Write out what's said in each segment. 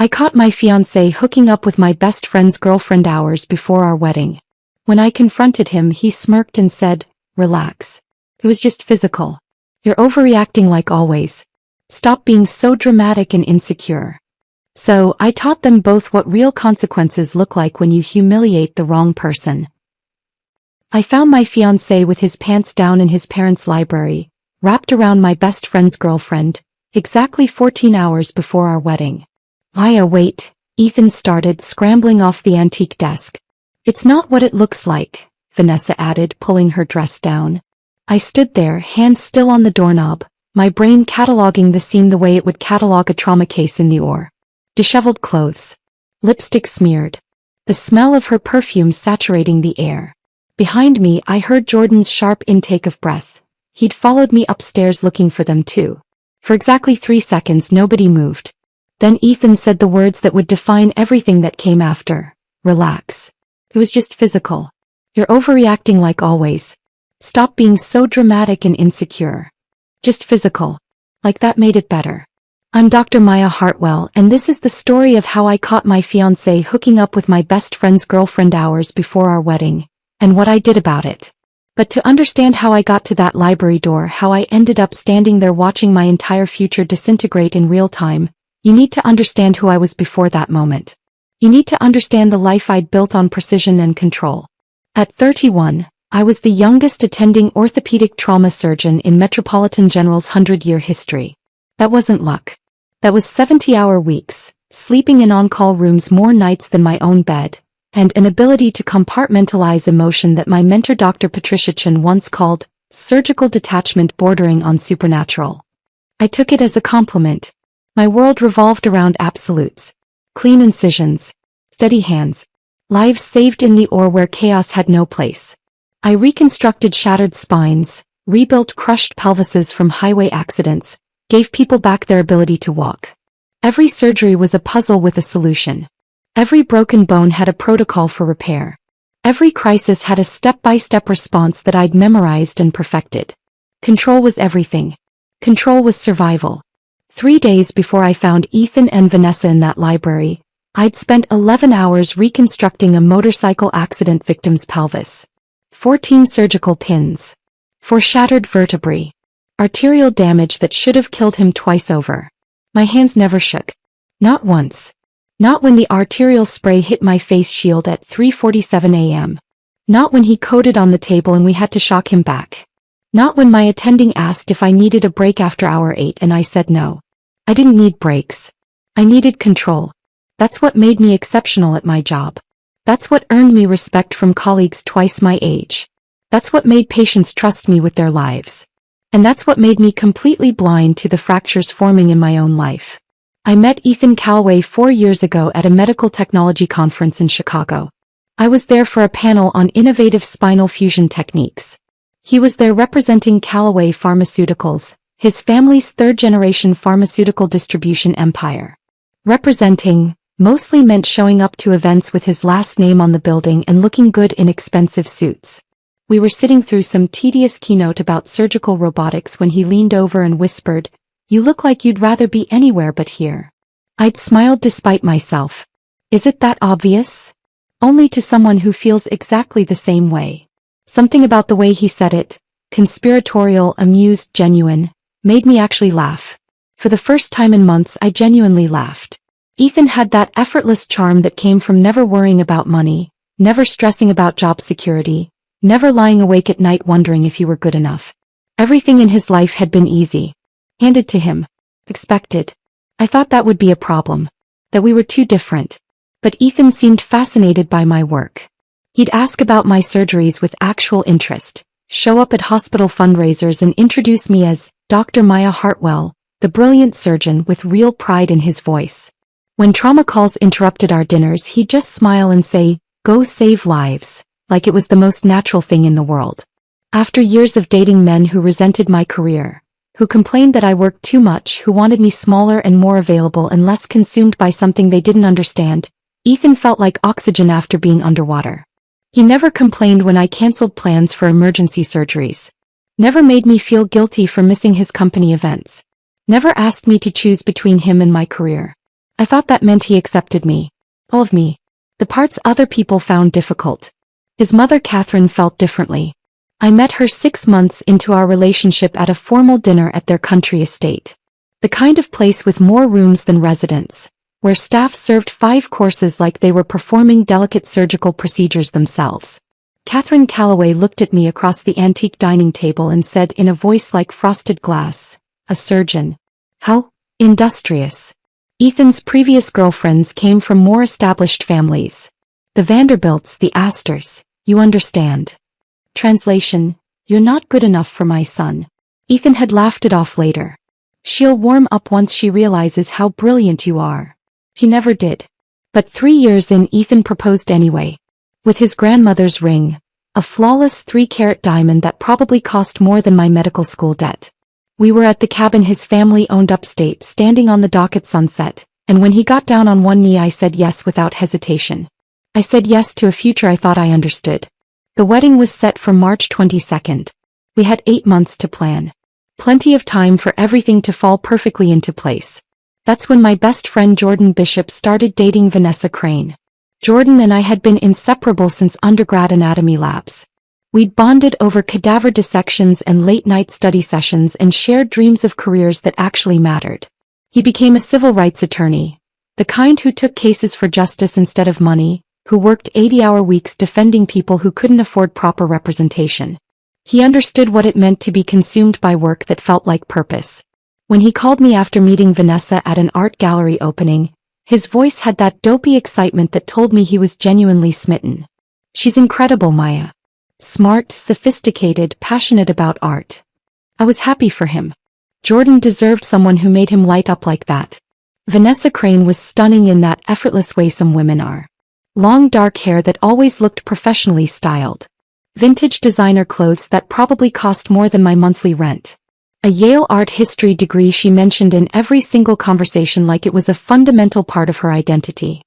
I caught my fiancé hooking up with my best friend's girlfriend hours before our wedding. When I confronted him, he smirked and said, "Relax. It was just physical. You're overreacting like always. Stop being so dramatic and insecure." So, I taught them both what real consequences look like when you humiliate the wrong person. I found my fiancé with his pants down in his parents' library, wrapped around my best friend's girlfriend, exactly 14 hours before our wedding. "Aya, wait," Ethan started, scrambling off the antique desk. "It's not what it looks like," Vanessa added, pulling her dress down. I stood there, hands still on the doorknob, my brain cataloging the scene the way it would catalog a trauma case in the OR. Disheveled clothes. Lipstick smeared. The smell of her perfume saturating the air. Behind me, I heard Jordan's sharp intake of breath. He'd followed me upstairs looking for them too. For exactly 3 seconds, nobody moved. Then Ethan said the words that would define everything that came after. "Relax. It was just physical. You're overreacting like always. Stop being so dramatic and insecure. Just physical. Like that made it better." I'm Dr. Maya Hartwell, and this is the story of how I caught my fiancé hooking up with my best friend's girlfriend hours before our wedding, and what I did about it. But to understand how I got to that library door, how I ended up standing there watching my entire future disintegrate in real time, you need to understand who I was before that moment. You need to understand the life I'd built on precision and control. At 31, I was the youngest attending orthopedic trauma surgeon in Metropolitan General's 100-year history. That wasn't luck. That was 70-hour weeks, sleeping in on-call rooms more nights than my own bed, and an ability to compartmentalize emotion that my mentor Dr. Patricia Chen once called surgical detachment bordering on supernatural. I took it as a compliment. My world revolved around absolutes. Clean incisions. Steady hands. Lives saved in the OR where chaos had no place. I reconstructed shattered spines, rebuilt crushed pelvises from highway accidents, gave people back their ability to walk. Every surgery was a puzzle with a solution. Every broken bone had a protocol for repair. Every crisis had a step-by-step response that I'd memorized and perfected. Control was everything. Control was survival. 3 days before I found Ethan and Vanessa in that library, I'd spent 11 hours reconstructing a motorcycle accident victim's pelvis. 14 surgical pins. 4 shattered vertebrae. Arterial damage that should have killed him twice over. My hands never shook. Not once. Not when the arterial spray hit my face shield at 3:47 a.m. Not when he coded on the table and we had to shock him back. Not when my attending asked if I needed a break after hour 8 and I said no. I didn't need breaks. I needed control. That's what made me exceptional at my job. That's what earned me respect from colleagues twice my age. That's what made patients trust me with their lives. And that's what made me completely blind to the fractures forming in my own life. I met Ethan Callaway 4 years ago at a medical technology conference in Chicago. I was there for a panel on innovative spinal fusion techniques. He was there representing Callaway Pharmaceuticals, his family's third-generation pharmaceutical distribution empire. Representing mostly meant showing up to events with his last name on the building and looking good in expensive suits. We were sitting through some tedious keynote about surgical robotics when he leaned over and whispered, "You look like you'd rather be anywhere but here." I'd smiled despite myself. Is it that obvious? Only to someone who feels exactly the same way. Something about the way he said it, conspiratorial, amused, genuine, made me actually laugh. For the first time in months, I genuinely laughed. Ethan had that effortless charm that came from never worrying about money, never stressing about job security, never lying awake at night wondering if he were good enough. Everything in his life had been easy. Handed to him. Expected. I thought that would be a problem. That we were too different. But Ethan seemed fascinated by my work. He'd ask about my surgeries with actual interest, show up at hospital fundraisers and introduce me as Dr. Maya Hartwell, the brilliant surgeon, with real pride in his voice. When trauma calls interrupted our dinners, he'd just smile and say, "Go save lives," like it was the most natural thing in the world. After years of dating men who resented my career, who complained that I worked too much, who wanted me smaller and more available and less consumed by something they didn't understand, Ethan felt like oxygen after being underwater. He never complained when I canceled plans for emergency surgeries. Never made me feel guilty for missing his company events. Never asked me to choose between him and my career. I thought that meant he accepted me. All of me. The parts other people found difficult. His mother Catherine felt differently. I met her 6 months into our relationship at a formal dinner at their country estate. The kind of place with more rooms than residents, where staff served 5 courses like they were performing delicate surgical procedures themselves. Catherine Calloway looked at me across the antique dining table and said in a voice like frosted glass, "A surgeon. How industrious." Ethan's previous girlfriends came from more established families. The Vanderbilts, the Astors, you understand. Translation: You're not good enough for my son. Ethan had laughed it off later. She'll warm up once she realizes how brilliant you are. He never did. But 3 years in, Ethan proposed anyway. With his grandmother's ring, a flawless 3-carat diamond that probably cost more than my medical school debt. We were at the cabin his family owned upstate, standing on the dock at sunset, and when he got down on one knee I said yes without hesitation. I said yes to a future I thought I understood. The wedding was set for March 22nd. We had 8 months to plan. Plenty of time for everything to fall perfectly into place. That's when my best friend Jordan Bishop started dating Vanessa Crane. Jordan and I had been inseparable since undergrad anatomy labs. We'd bonded over cadaver dissections and late-night study sessions and shared dreams of careers that actually mattered. He became a civil rights attorney, the kind who took cases for justice instead of money, who worked 80-hour weeks defending people who couldn't afford proper representation. He understood what it meant to be consumed by work that felt like purpose. When he called me after meeting Vanessa at an art gallery opening, his voice had that dopey excitement that told me he was genuinely smitten. "She's incredible, Maya. Smart, sophisticated, passionate about art." I was happy for him. Jordan deserved someone who made him light up like that. Vanessa Crane was stunning in that effortless way some women are. Long dark hair that always looked professionally styled. Vintage designer clothes that probably cost more than my monthly rent. A Yale art history degree she mentioned in every single conversation like it was a fundamental part of her identity.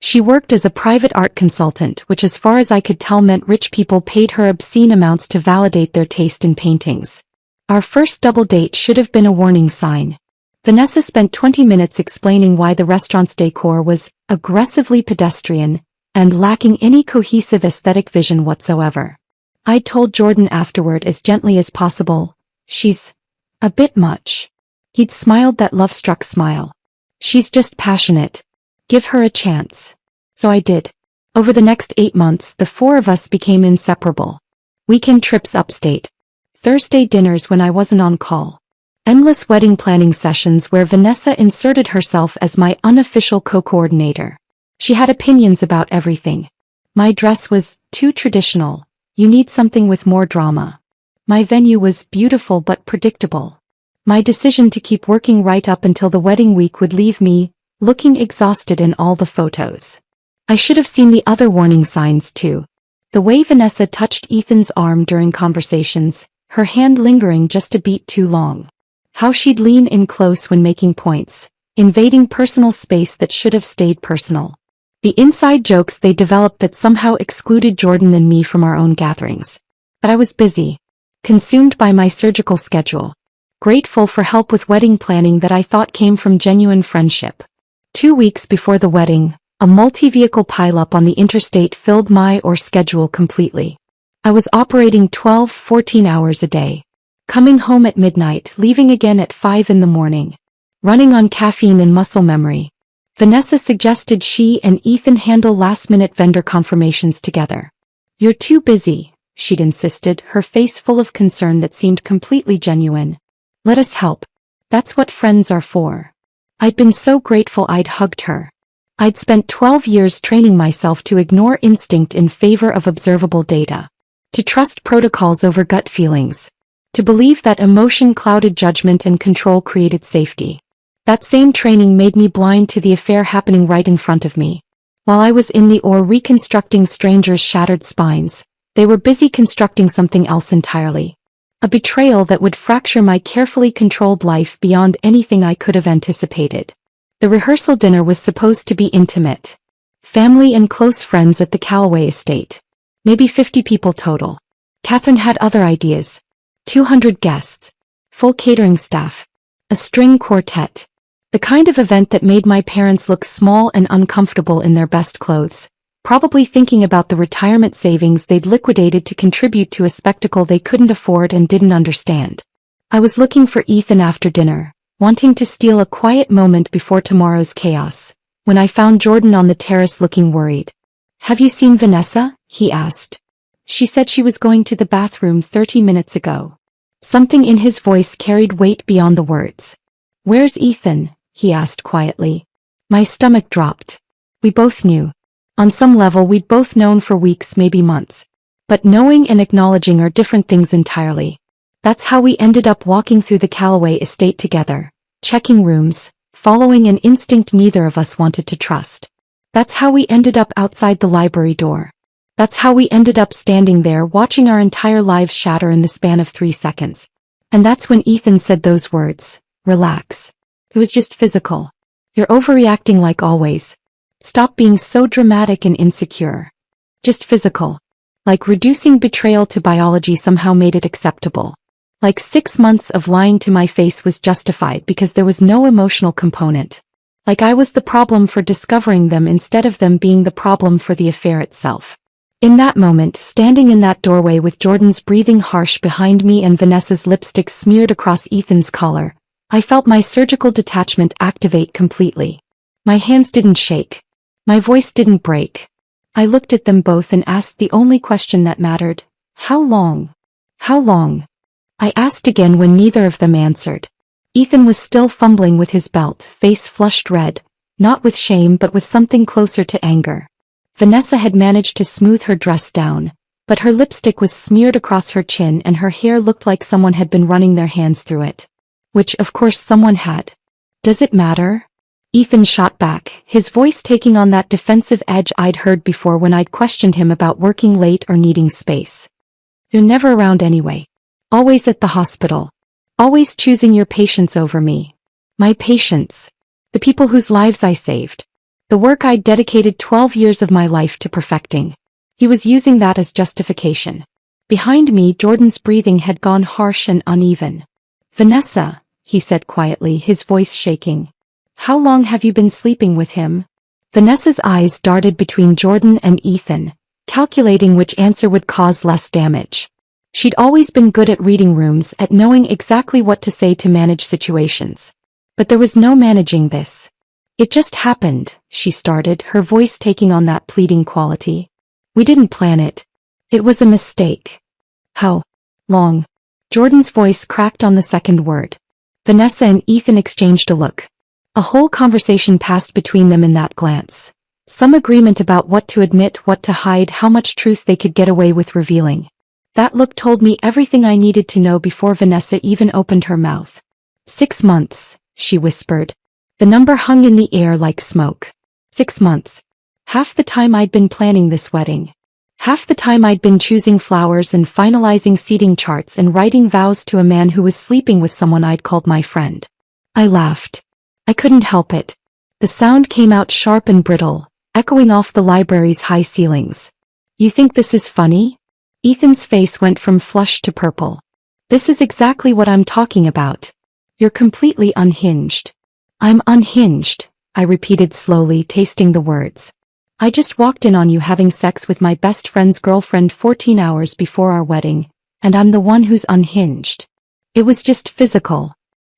She worked as a private art consultant, which as far as I could tell meant rich people paid her obscene amounts to validate their taste in paintings. Our first double date should have been a warning sign. Vanessa spent 20 minutes explaining why the restaurant's decor was aggressively pedestrian and lacking any cohesive aesthetic vision whatsoever. I told Jordan afterward as gently as possible, "She's a bit much." He'd smiled that love-struck smile. "She's just passionate. Give her a chance." So I did. Over the next 8 months, the 4 of us became inseparable. Weekend trips upstate. Thursday dinners when I wasn't on call. Endless wedding planning sessions where Vanessa inserted herself as my unofficial co-coordinator. She had opinions about everything. My dress was too traditional. You need something with more drama. My venue was beautiful but predictable. My decision to keep working right up until the wedding week would leave me looking exhausted in all the photos. I should have seen the other warning signs too. The way Vanessa touched Ethan's arm during conversations, her hand lingering just a beat too long. How she'd lean in close when making points, invading personal space that should have stayed personal. The inside jokes they developed that somehow excluded Jordan and me from our own gatherings. But I was busy, consumed by my surgical schedule, grateful for help with wedding planning that I thought came from genuine friendship. 2 weeks before the wedding, a multi-vehicle pileup on the interstate filled my schedule completely. I was operating 12-14 hours a day. Coming home at midnight, leaving again at 5 in the morning. Running on caffeine and muscle memory. Vanessa suggested she and Ethan handle last-minute vendor confirmations together. "You're too busy," she'd insisted, her face full of concern that seemed completely genuine. "Let us help. That's what friends are for." I'd been so grateful I'd hugged her. I'd spent 12 years training myself to ignore instinct in favor of observable data. To trust protocols over gut feelings. To believe that emotion-clouded judgment and control created safety. That same training made me blind to the affair happening right in front of me. While I was in the OR reconstructing strangers' shattered spines, they were busy constructing something else entirely. A betrayal that would fracture my carefully controlled life beyond anything I could have anticipated. The rehearsal dinner was supposed to be intimate. Family and close friends at the Calloway estate. Maybe 50 people total. Catherine had other ideas. 200 guests. Full catering staff. A string quartet. The kind of event that made my parents look small and uncomfortable in their best clothes, probably thinking about the retirement savings they'd liquidated to contribute to a spectacle they couldn't afford and didn't understand. I was looking for Ethan after dinner, wanting to steal a quiet moment before tomorrow's chaos, when I found Jordan on the terrace looking worried. "Have you seen Vanessa?" he asked. "She said she was going to the bathroom 30 minutes ago." Something in his voice carried weight beyond the words. "Where's Ethan?" he asked quietly. My stomach dropped. We both knew. On some level we'd both known for weeks, maybe months. But knowing and acknowledging are different things entirely. That's how we ended up walking through the Callaway estate together, checking rooms, following an instinct neither of us wanted to trust. That's how we ended up outside the library door. That's how we ended up standing there watching our entire lives shatter in the span of 3 seconds. And that's when Ethan said those words, "Relax. It was just physical. You're overreacting like always. Stop being so dramatic and insecure. Just physical." Like reducing betrayal to biology somehow made it acceptable. Like 6 months of lying to my face was justified because there was no emotional component. Like I was the problem for discovering them instead of them being the problem for the affair itself. In that moment, standing in that doorway with Jordan's breathing harsh behind me and Vanessa's lipstick smeared across Ethan's collar, I felt my surgical detachment activate completely. My hands didn't shake. My voice didn't break. I looked at them both and asked the only question that mattered. "How long? How long?" I asked again when neither of them answered. Ethan was still fumbling with his belt, face flushed red, not with shame but with something closer to anger. Vanessa had managed to smooth her dress down, but her lipstick was smeared across her chin and her hair looked like someone had been running their hands through it. Which, of course, someone had. "Does it matter?" Ethan shot back, his voice taking on that defensive edge I'd heard before when I'd questioned him about working late or needing space. "You're never around anyway. Always at the hospital. Always choosing your patients over me. My patients. The people whose lives I saved. The work I'd dedicated 12 years of my life to perfecting." He was using that as justification. Behind me, Jordan's breathing had gone harsh and uneven. "Vanessa," he said quietly, his voice shaking. "How long have you been sleeping with him?" Vanessa's eyes darted between Jordan and Ethan, calculating which answer would cause less damage. She'd always been good at reading rooms, at knowing exactly what to say to manage situations. But there was no managing this. "It just happened," she started, her voice taking on that pleading quality. "We didn't plan it. It was a mistake." "How long?" Jordan's voice cracked on the second word. Vanessa and Ethan exchanged a look. A whole conversation passed between them in that glance. Some agreement about what to admit, what to hide, how much truth they could get away with revealing. That look told me everything I needed to know before Vanessa even opened her mouth. 6 months, she whispered. The number hung in the air like smoke. 6 months. Half the time I'd been planning this wedding. Half the time I'd been choosing flowers and finalizing seating charts and writing vows to a man who was sleeping with someone I'd called my friend. I laughed. I couldn't help it. The sound came out sharp and brittle, echoing off the library's high ceilings. "You think this is funny?" Ethan's face went from flushed to purple. "This is exactly what I'm talking about. You're completely unhinged." "I'm unhinged," I repeated slowly, tasting the words. "I just walked in on you having sex with my best friend's girlfriend 14 hours before our wedding, and I'm the one who's unhinged. It was just physical."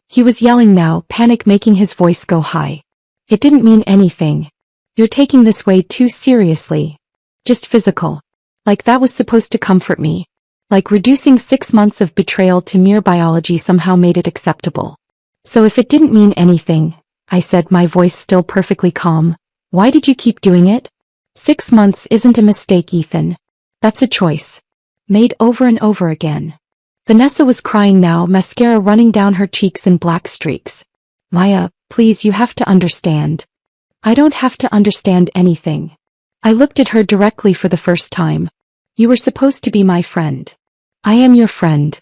He was yelling now, panic making his voice go high. "It didn't mean anything. You're taking this way too seriously. Just physical. Like that was supposed to comfort me. Like reducing 6 months of betrayal to mere biology somehow made it acceptable. So if it didn't mean anything," I said, my voice still perfectly calm, "why did you keep doing it? 6 months isn't a mistake, Ethan. That's a choice. Made over and over again." Vanessa was crying now, mascara running down her cheeks in black streaks. "Maya, please, you have to understand." "I don't have to understand anything." I looked at her directly for the first time. "You were supposed to be my friend. I am your friend.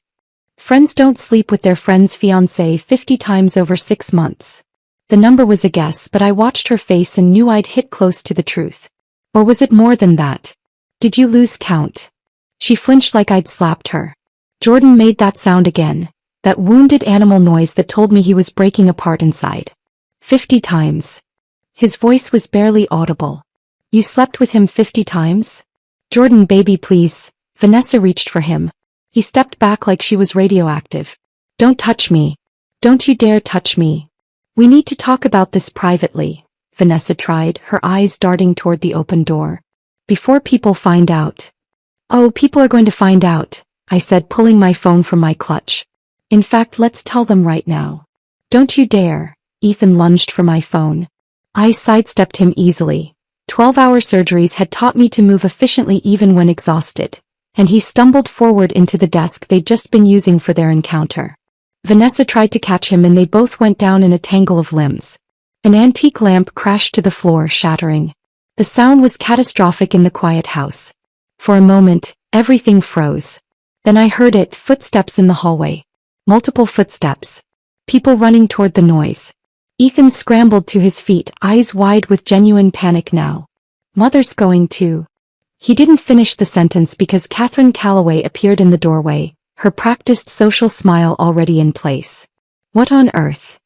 Friends don't sleep with their friend's fiancé 50 times over 6 months. The number was a guess, but I watched her face and knew I'd hit close to the truth. Or was it more than that? Did you lose count? She flinched like I'd slapped her. Jordan made that sound again, that wounded animal noise that told me he was breaking apart inside. 50 times. His voice was barely audible. You slept with him 50 times? Jordan, baby, please. Vanessa reached for him. He stepped back like she was radioactive. Don't touch me. Don't you dare touch me. We need to talk about this privately, Vanessa tried, her eyes darting toward the open door. Before people find out. Oh, people are going to find out, I said, pulling my phone from my clutch. In fact, let's tell them right now. Don't you dare. Ethan lunged for my phone. I sidestepped him easily. 12-hour surgeries had taught me to move efficiently even when exhausted, and he stumbled forward into the desk they'd just been using for their encounter. Vanessa tried to catch him and they both went down in a tangle of limbs. An antique lamp crashed to the floor, shattering. The sound was catastrophic in the quiet house. For a moment, everything froze. Then I heard it, footsteps in the hallway. Multiple footsteps. People running toward the noise. Ethan scrambled to his feet, eyes wide with genuine panic now. Mother's going to. He didn't finish the sentence because Catherine Calloway appeared in the doorway, her practiced social smile already in place. What on earth?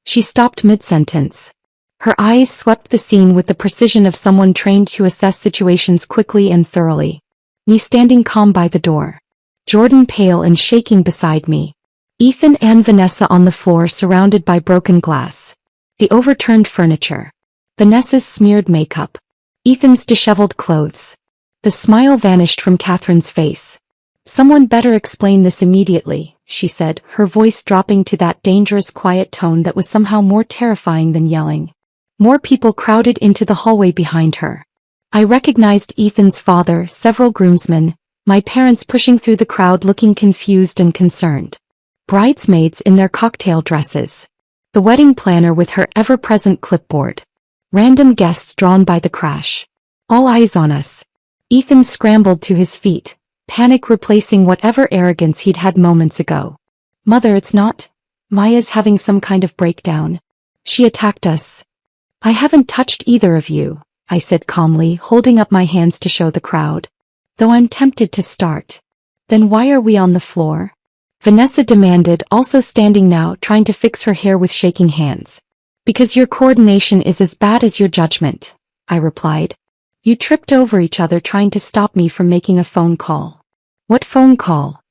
She stopped mid-sentence. Her eyes swept the scene with the precision of someone trained to assess situations quickly and thoroughly. Me standing calm by the door. Jordan pale and shaking beside me. Ethan and Vanessa on the floor surrounded by broken glass. The overturned furniture. Vanessa's smeared makeup. Ethan's disheveled clothes. The smile vanished from Catherine's face. Someone better explain this immediately, she said, her voice dropping to that dangerous quiet tone that was somehow more terrifying than yelling. More people crowded into the hallway behind her. I recognized Ethan's father, several groomsmen, my parents pushing through the crowd looking confused and concerned. Bridesmaids in their cocktail dresses. The wedding planner with her ever-present clipboard. Random guests drawn by the crash. All eyes on us. Ethan scrambled to his feet, panic replacing whatever arrogance he'd had moments ago. Mother, it's not. Maya's having some kind of breakdown. She attacked us. I haven't touched either of you, I said calmly, holding up my hands to show the crowd. Though I'm tempted to start. Then why are we on the floor? Vanessa demanded, also standing now, trying to fix her hair with shaking hands. Because your coordination is as bad as your judgment, I replied. You tripped over each other trying to stop me from making a phone call. What phone call?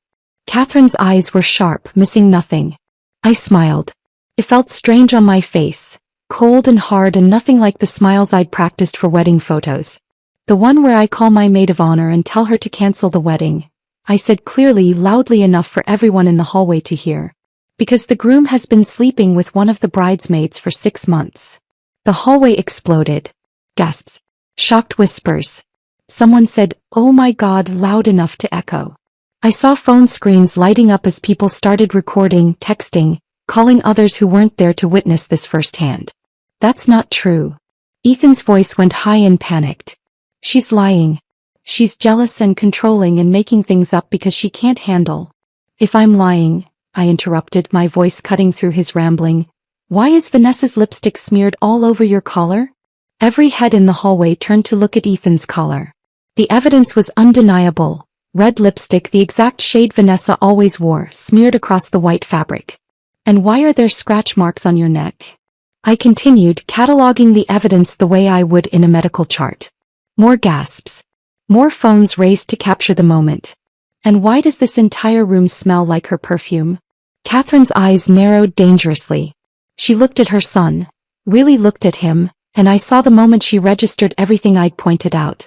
Catherine's eyes were sharp, missing nothing. I smiled. It felt strange on my face, cold and hard and nothing like the smiles I'd practiced for wedding photos. The one where I call my maid of honor and tell her to cancel the wedding. I said clearly, loudly enough for everyone in the hallway to hear. Because the groom has been sleeping with one of the bridesmaids for 6 months. The hallway exploded. Gasps. Shocked whispers. Someone said, "Oh my God," loud enough to echo. I saw phone screens lighting up as people started recording, texting, calling others who weren't there to witness this firsthand. That's not true. Ethan's voice went high and panicked. She's lying. She's jealous and controlling and making things up because she can't handle. If I'm lying, I interrupted, my voice cutting through his rambling. Why is Vanessa's lipstick smeared all over your collar? Every head in the hallway turned to look at Ethan's collar. The evidence was undeniable. Red lipstick, the exact shade Vanessa always wore, smeared across the white fabric. And why are there scratch marks on your neck? I continued, cataloging the evidence the way I would in a medical chart. More gasps. More phones raised to capture the moment. And why does this entire room smell like her perfume? Catherine's eyes narrowed dangerously. She looked at her son, really looked at him, and I saw the moment she registered everything I'd pointed out.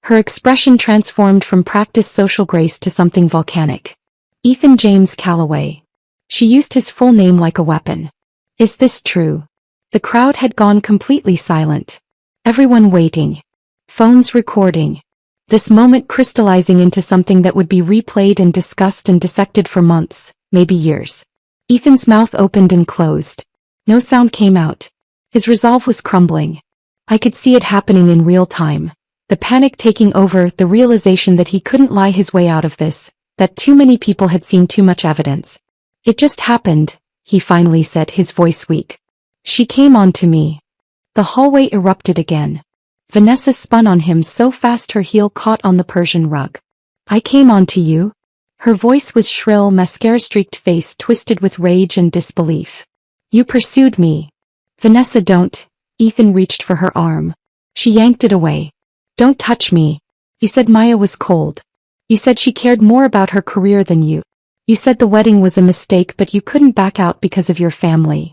Her expression transformed from practiced social grace to something volcanic. Ethan James Calloway. She used his full name like a weapon. Is this true? The crowd had gone completely silent. Everyone waiting. Phones recording. This moment crystallizing into something that would be replayed and discussed and dissected for months, maybe years. Ethan's mouth opened and closed. No sound came out. His resolve was crumbling. I could see it happening in real time. The panic taking over, the realization that he couldn't lie his way out of this, that too many people had seen too much evidence. It just happened, he finally said, his voice weak. She came on to me. The hallway erupted again. Vanessa spun on him so fast her heel caught on the Persian rug. I came on to you? Her voice was shrill, mascara-streaked face twisted with rage and disbelief. You pursued me. Vanessa, don't. Ethan reached for her arm. She yanked it away. Don't touch me. You said Maya was cold. You said she cared more about her career than you. You said the wedding was a mistake, but you couldn't back out because of your family.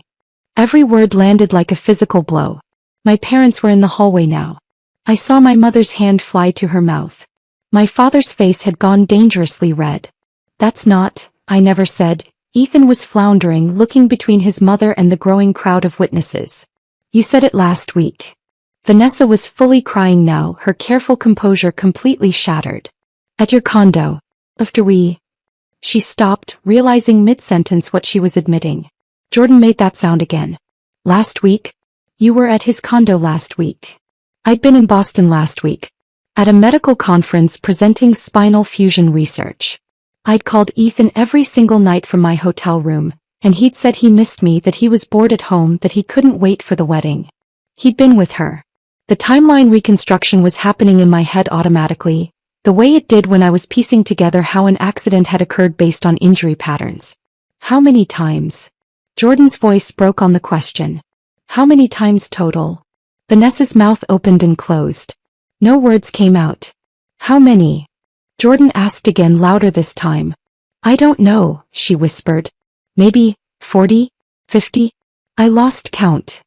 Every word landed like a physical blow. My parents were in the hallway now. I saw my mother's hand fly to her mouth. My father's face had gone dangerously red. That's not, I never said. Ethan was floundering, looking between his mother and the growing crowd of witnesses. You said it last week. Vanessa was fully crying now, her careful composure completely shattered. At your condo. After we... She stopped, realizing mid-sentence what she was admitting. Jordan made that sound again. Last week? You were at his condo last week. I'd been in Boston last week. At a medical conference presenting spinal fusion research. I'd called Ethan every single night from my hotel room, and he'd said he missed me, that he was bored at home, that he couldn't wait for the wedding. He'd been with her. The timeline reconstruction was happening in my head automatically, the way it did when I was piecing together how an accident had occurred based on injury patterns. How many times? Jordan's voice broke on the question. How many times total? Vanessa's mouth opened and closed. No words came out. How many? Jordan asked again, louder this time. I don't know, she whispered. Maybe 40? 50? I lost count.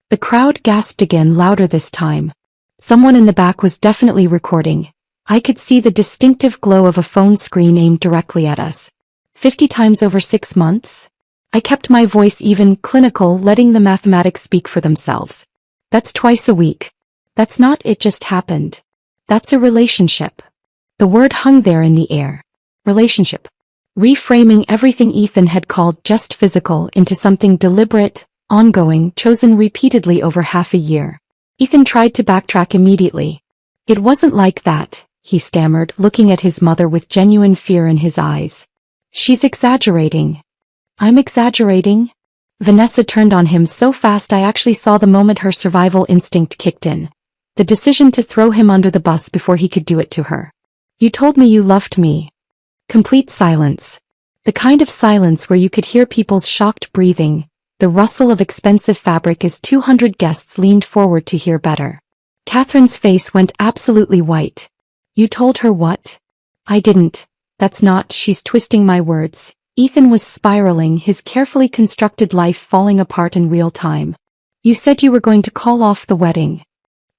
The crowd gasped again, louder this time. Someone in the back was definitely recording. I could see the distinctive glow of a phone screen aimed directly at us. 50 times over 6 months? I kept my voice even, clinical, letting the mathematics speak for themselves. That's twice a week. That's not it just happened. That's a relationship. The word hung there in the air. Relationship. Reframing everything Ethan had called just physical into something deliberate, ongoing, chosen repeatedly over half a year. Ethan tried to backtrack immediately. It wasn't like that, he stammered, looking at his mother with genuine fear in his eyes. She's exaggerating. I'm exaggerating? Vanessa turned on him so fast I actually saw the moment her survival instinct kicked in. The decision to throw him under the bus before he could do it to her. You told me you loved me. Complete silence. The kind of silence where you could hear people's shocked breathing, the rustle of expensive fabric as 200 guests leaned forward to hear better. Catherine's face went absolutely white. You told her what? I didn't. That's not, she's twisting my words. Ethan was spiraling, his carefully constructed life falling apart in real time. You said you were going to call off the wedding.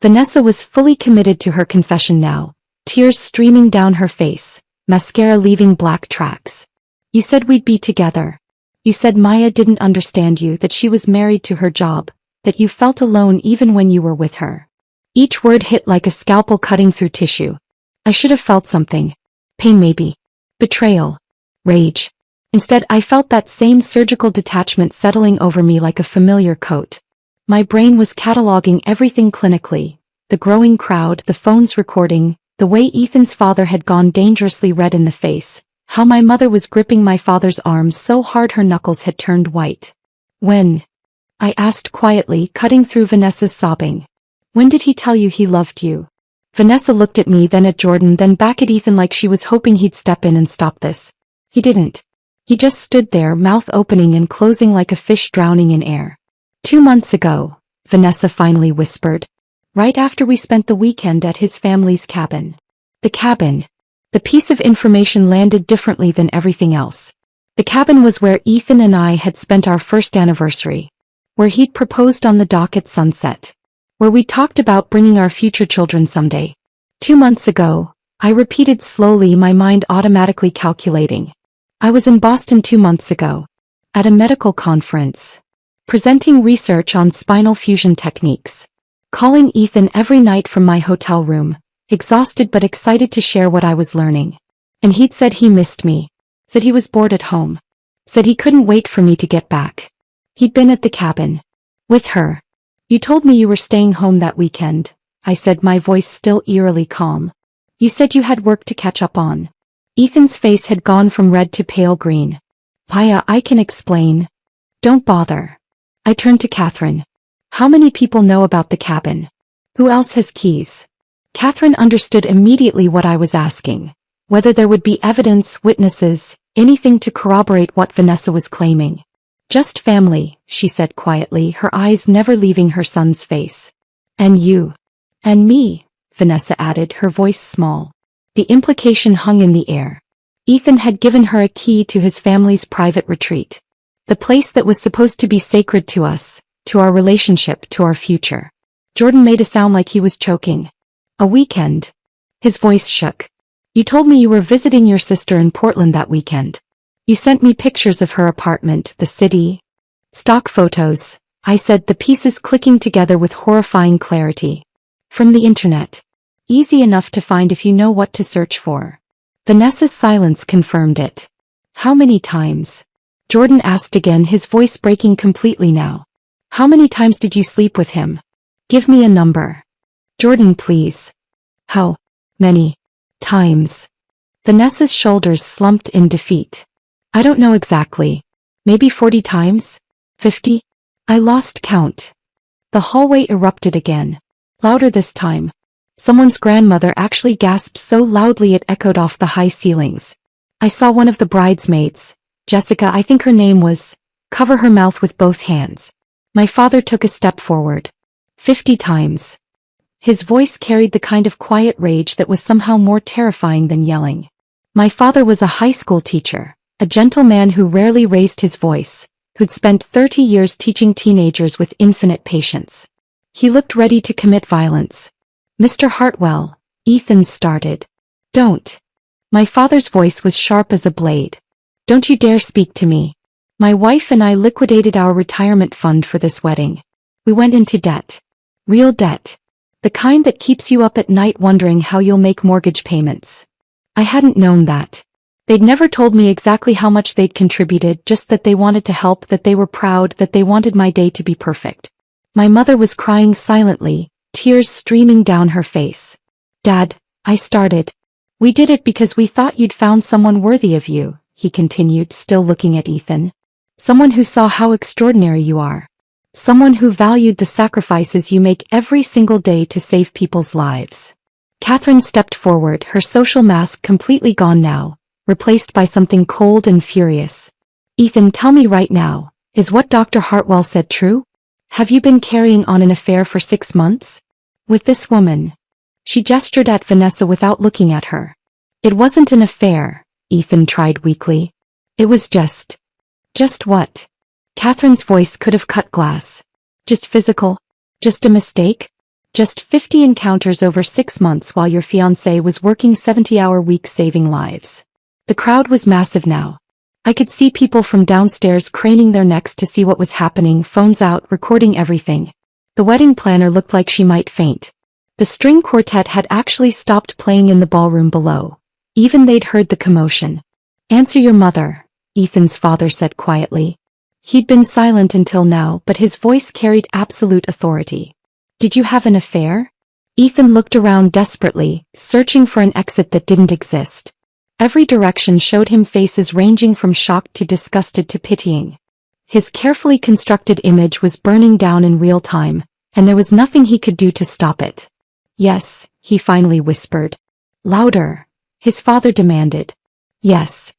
Vanessa was fully committed to her confession now, tears streaming down her face, mascara leaving black tracks. You said we'd be together. You said Maya didn't understand you, that she was married to her job, that you felt alone even when you were with her. Each word hit like a scalpel cutting through tissue. I should have felt something. Pain maybe. Betrayal. Rage. Instead, I felt that same surgical detachment settling over me like a familiar coat. My brain was cataloging everything clinically. The growing crowd, the phones recording, the way Ethan's father had gone dangerously red in the face, how my mother was gripping my father's arms so hard her knuckles had turned white. When? I asked quietly, cutting through Vanessa's sobbing. When did he tell you he loved you? Vanessa looked at me, then at Jordan, then back at Ethan like she was hoping he'd step in and stop this. He didn't. He just stood there, mouth opening and closing like a fish drowning in air. 2 months ago, Vanessa finally whispered. Right after we spent the weekend at his family's cabin. The cabin. The piece of information landed differently than everything else. The cabin was where Ethan and I had spent our first anniversary. Where he'd proposed on the dock at sunset. Where we talked about bringing our future children someday. 2 months ago, I repeated slowly, my mind automatically calculating. I was in Boston 2 months ago. At a medical conference. Presenting research on spinal fusion techniques. Calling Ethan every night from my hotel room. Exhausted but excited to share what I was learning. And he'd said he missed me. Said he was bored at home. Said he couldn't wait for me to get back. He'd been at the cabin. With her. You told me you were staying home that weekend, I said, my voice still eerily calm. You said you had work to catch up on. Ethan's face had gone from red to pale green. Paya, I can explain. Don't bother. I turned to Catherine. How many people know about the cabin? Who else has keys? Catherine understood immediately what I was asking. Whether there would be evidence, witnesses, anything to corroborate what Vanessa was claiming. Just family, she said quietly, her eyes never leaving her son's face. And you. And me, Vanessa added, her voice small. The implication hung in the air. Ethan had given her a key to his family's private retreat. The place that was supposed to be sacred to us, to our relationship, to our future. Jordan made a sound like he was choking. A weekend. His voice shook. You told me you were visiting your sister in Portland that weekend. You sent me pictures of her apartment, the city. Stock photos, I said, the pieces clicking together with horrifying clarity. From the internet. Easy enough to find if you know what to search for. Vanessa's silence confirmed it. How many times? Jordan asked again, his voice breaking completely now. How many times did you sleep with him? Give me a number. Jordan, please. How many times? Vanessa's shoulders slumped in defeat. I don't know exactly. Maybe 40 times? 50? I lost count. The hallway erupted again. Louder this time. Someone's grandmother actually gasped so loudly it echoed off the high ceilings. I saw one of the bridesmaids, Jessica, I think her name was, cover her mouth with both hands. My father took a step forward. 50 times. His voice carried the kind of quiet rage that was somehow more terrifying than yelling. My father was a high school teacher, a gentle man who rarely raised his voice, who'd spent 30 years teaching teenagers with infinite patience. He looked ready to commit violence. Mr. Hartwell, Ethan started. Don't. My father's voice was sharp as a blade. Don't you dare speak to me. My wife and I liquidated our retirement fund for this wedding. We went into debt. Real debt. The kind that keeps you up at night wondering how you'll make mortgage payments. I hadn't known that. They'd never told me exactly how much they'd contributed, just that they wanted to help, that they were proud, that they wanted my day to be perfect. My mother was crying silently, tears streaming down her face. Dad, I started. We did it because we thought you'd found someone worthy of you, he continued, still looking at Ethan. Someone who saw how extraordinary you are. Someone who valued the sacrifices you make every single day to save people's lives. Catherine stepped forward, her social mask completely gone now, replaced by something cold and furious. Ethan, tell me right now, is what Dr. Hartwell said true? Have you been carrying on an affair for 6 months? With this woman? She gestured at Vanessa without looking at her. It wasn't an affair, Ethan tried weakly. It was just what? Catherine's voice could have cut glass. Just physical? Just a mistake? Just 50 encounters over 6 months while your fiancé was working 70-hour weeks saving lives. The crowd was massive now. I could see people from downstairs craning their necks to see what was happening, phones out, recording everything. The wedding planner looked like she might faint. The string quartet had actually stopped playing in the ballroom below. Even they'd heard the commotion. Answer your mother, Ethan's father said quietly. He'd been silent until now, but his voice carried absolute authority. Did you have an affair? Ethan looked around desperately, searching for an exit that didn't exist. Every direction showed him faces ranging from shocked to disgusted to pitying. His carefully constructed image was burning down in real time, and there was nothing he could do to stop it. Yes, he finally whispered. Louder, his father demanded. Yes.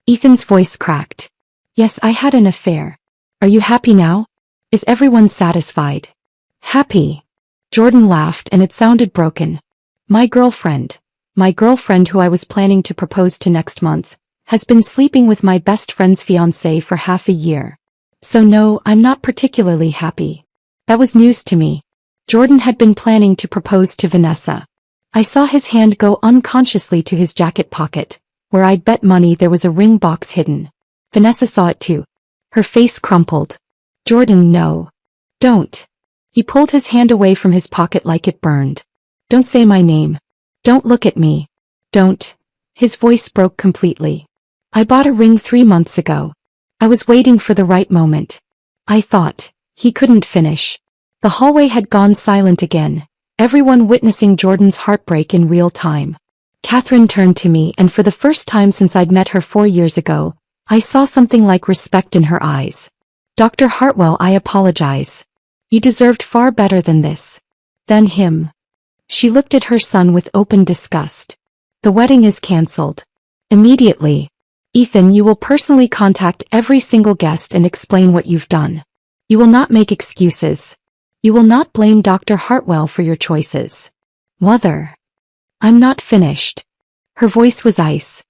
Ethan's voice cracked. Yes, I had an affair. Are you happy now? Is everyone satisfied? Happy. Jordan laughed and it sounded broken. My girlfriend who I was planning to propose to next month, has been sleeping with my best friend's fiancé for half a year. So no, I'm not particularly happy. That was news to me. Jordan had been planning to propose to Vanessa. I saw his hand go unconsciously to his jacket pocket, where I'd bet money there was a ring box hidden. Vanessa saw it too. Her face crumpled. Jordan, no. Don't. He pulled his hand away from his pocket like it burned. Don't say my name. Don't look at me. Don't. His voice broke completely. I bought a ring 3 months ago. I was waiting for the right moment. I thought. He couldn't finish. The hallway had gone silent again, everyone witnessing Jordan's heartbreak in real time. Catherine turned to me, and for the first time since I'd met her 4 years ago, I saw something like respect in her eyes. Dr. Hartwell, I apologize. You deserved far better than this. Than him. She looked at her son with open disgust. The wedding is cancelled. Immediately. Ethan, you will personally contact every single guest and explain what you've done. You will not make excuses. You will not blame Dr. Hartwell for your choices. Mother. I'm not finished. Her voice was ice.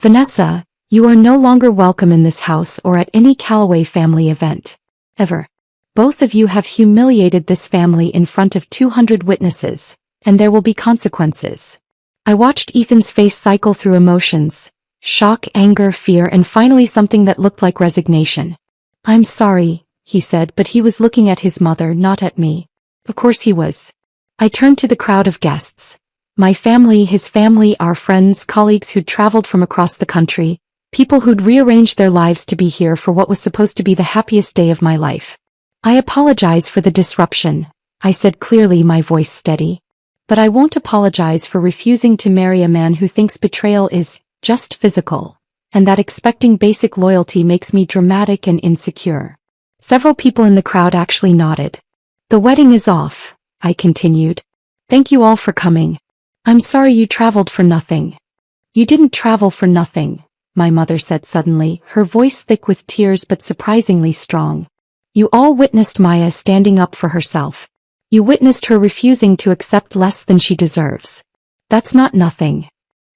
Vanessa, you are no longer welcome in this house or at any Calloway family event. Ever. Both of you have humiliated this family in front of 200 witnesses, and there will be consequences. I watched Ethan's face cycle through emotions. Shock, anger, fear, and finally something that looked like resignation. I'm sorry, he said, but he was looking at his mother, not at me. Of course he was. I turned to the crowd of guests. My family, his family, our friends, colleagues who'd traveled from across the country, people who'd rearranged their lives to be here for what was supposed to be the happiest day of my life. I apologize for the disruption, I said clearly, my voice steady. But I won't apologize for refusing to marry a man who thinks betrayal is just physical, and that expecting basic loyalty makes me dramatic and insecure. Several people in the crowd actually nodded. The wedding is off, I continued. Thank you all for coming. I'm sorry you traveled for nothing. You didn't travel for nothing, my mother said suddenly, her voice thick with tears but surprisingly strong. You all witnessed Maya standing up for herself. You witnessed her refusing to accept less than she deserves. That's not nothing.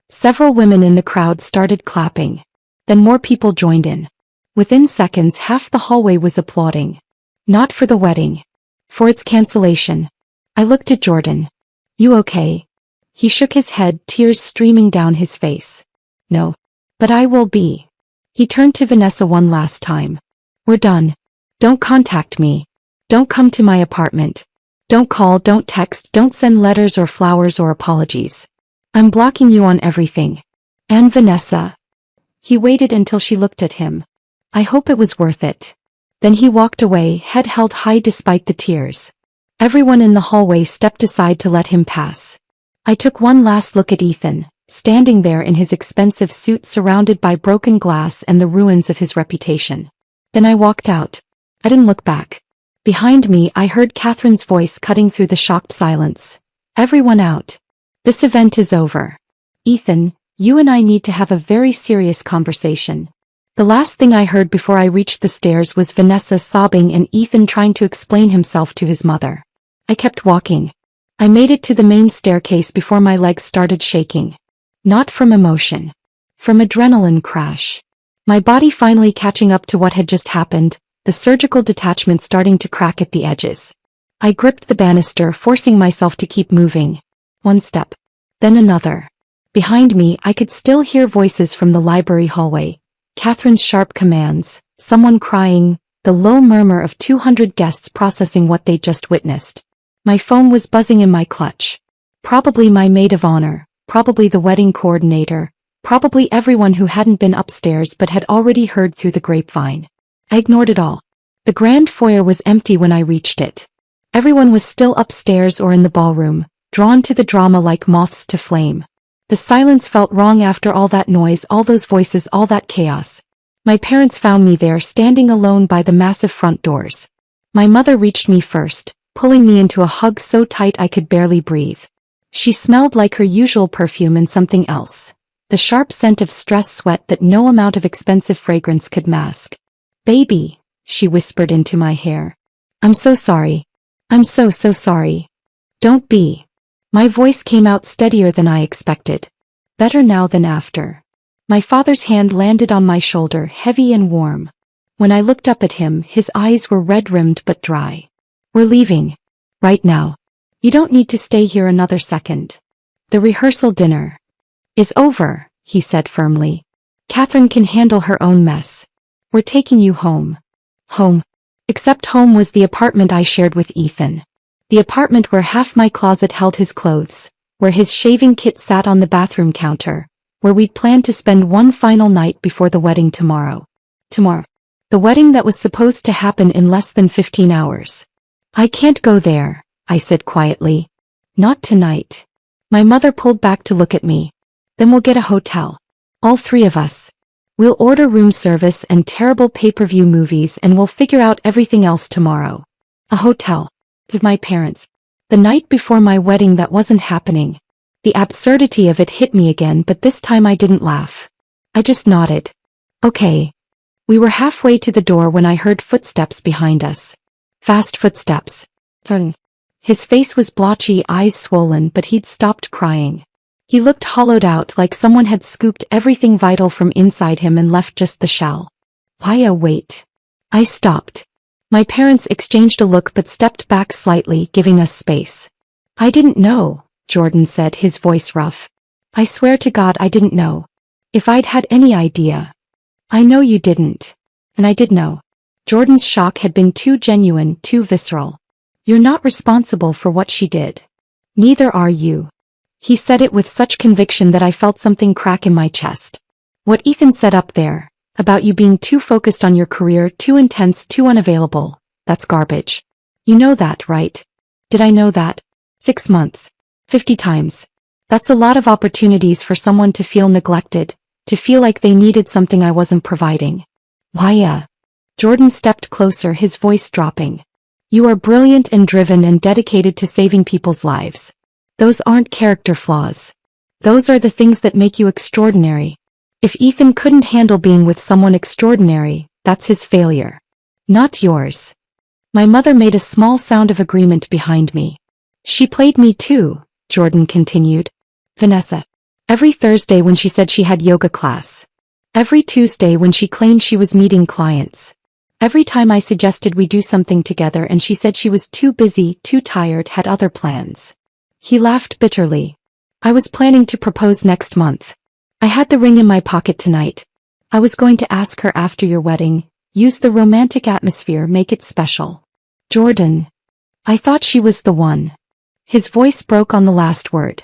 Several women in the crowd started clapping. Then more people joined in. Within seconds, half the hallway was applauding. Not for the wedding. For its cancellation. I looked at Jordan. You okay? He shook his head, tears streaming down his face. No. But I will be. He turned to Vanessa one last time. We're done. Don't contact me. Don't come to my apartment. Don't call, don't text, don't send letters or flowers or apologies. I'm blocking you on everything. And Vanessa. He waited until she looked at him. I hope it was worth it. Then he walked away, head held high despite the tears. Everyone in the hallway stepped aside to let him pass. I took one last look at Ethan, standing there in his expensive suit surrounded by broken glass and the ruins of his reputation. Then I walked out. I didn't look back. Behind me, I heard Catherine's voice cutting through the shocked silence. Everyone out. This event is over. Ethan, you and I need to have a very serious conversation. The last thing I heard before I reached the stairs was Vanessa sobbing and Ethan trying to explain himself to his mother. I kept walking. I made it to the main staircase before my legs started shaking. Not from emotion. From adrenaline crash. My body finally catching up to what had just happened, the surgical detachment starting to crack at the edges. I gripped the banister, forcing myself to keep moving. One step. Then another. Behind me, I could still hear voices from the library hallway. Catherine's sharp commands, someone crying, the low murmur of 200 guests processing what they'd just witnessed. My phone was buzzing in my clutch. Probably my maid of honor, probably the wedding coordinator, probably everyone who hadn't been upstairs but had already heard through the grapevine. I ignored it all. The grand foyer was empty when I reached it. Everyone was still upstairs or in the ballroom, drawn to the drama like moths to flame. The silence felt wrong after all that noise, all those voices, all that chaos. My parents found me there, standing alone by the massive front doors. My mother reached me first, pulling me into a hug so tight I could barely breathe. She smelled like her usual perfume and something else. The sharp scent of stress sweat that no amount of expensive fragrance could mask. Baby, she whispered into my hair. I'm so sorry. I'm so sorry. Don't be. My voice came out steadier than I expected. Better now than after. My father's hand landed on my shoulder, heavy and warm. When I looked up at him, his eyes were red-rimmed but dry. We're leaving. Right now. You don't need to stay here another second. The rehearsal dinner is over, he said firmly. Catherine can handle her own mess. We're taking you home. Home. Except home was the apartment I shared with Ethan. The apartment where half my closet held his clothes, where his shaving kit sat on the bathroom counter, where we'd planned to spend one final night before the wedding tomorrow. Tomorrow. The wedding that was supposed to happen in less than 15 hours. I can't go there, I said quietly. Not tonight. My mother pulled back to look at me. Then we'll get a hotel. All three of us. We'll order room service and terrible pay-per-view movies and we'll figure out everything else tomorrow. A hotel. With my parents. The night before my wedding that wasn't happening. The absurdity of it hit me again, but this time I didn't laugh. I just nodded. Okay. We were halfway to the door when I heard footsteps behind us. Fast footsteps. Turn. His face was blotchy, eyes swollen, but he'd stopped crying. He looked hollowed out, like someone had scooped everything vital from inside him and left just the shell. Paya, wait. I stopped. My parents exchanged a look but stepped back slightly, giving us space. I didn't know, Jordan said, his voice rough. I swear to God I didn't know. If I'd had any idea. I know you didn't. And I did know. Jordan's shock had been too genuine, too visceral. You're not responsible for what she did. Neither are you. He said it with such conviction that I felt something crack in my chest. What Ethan said up there, about you being too focused on your career, too intense, too unavailable, that's garbage. You know that, right? Did I know that? 6 months. 50 times. That's a lot of opportunities for someone to feel neglected, to feel like they needed something I wasn't providing. Why? Jordan stepped closer, his voice dropping. You are brilliant and driven and dedicated to saving people's lives. Those aren't character flaws. Those are the things that make you extraordinary. If Ethan couldn't handle being with someone extraordinary, that's his failure. Not yours. My mother made a small sound of agreement behind me. She played me too, Jordan continued. Vanessa. Every Thursday when she said she had yoga class. Every Tuesday when she claimed she was meeting clients. Every time I suggested we do something together and she said she was too busy, too tired, had other plans. He laughed bitterly. I was planning to propose next month. I had the ring in my pocket tonight. I was going to ask her after your wedding, use the romantic atmosphere, make it special. Jordan. I thought she was the one. His voice broke on the last word.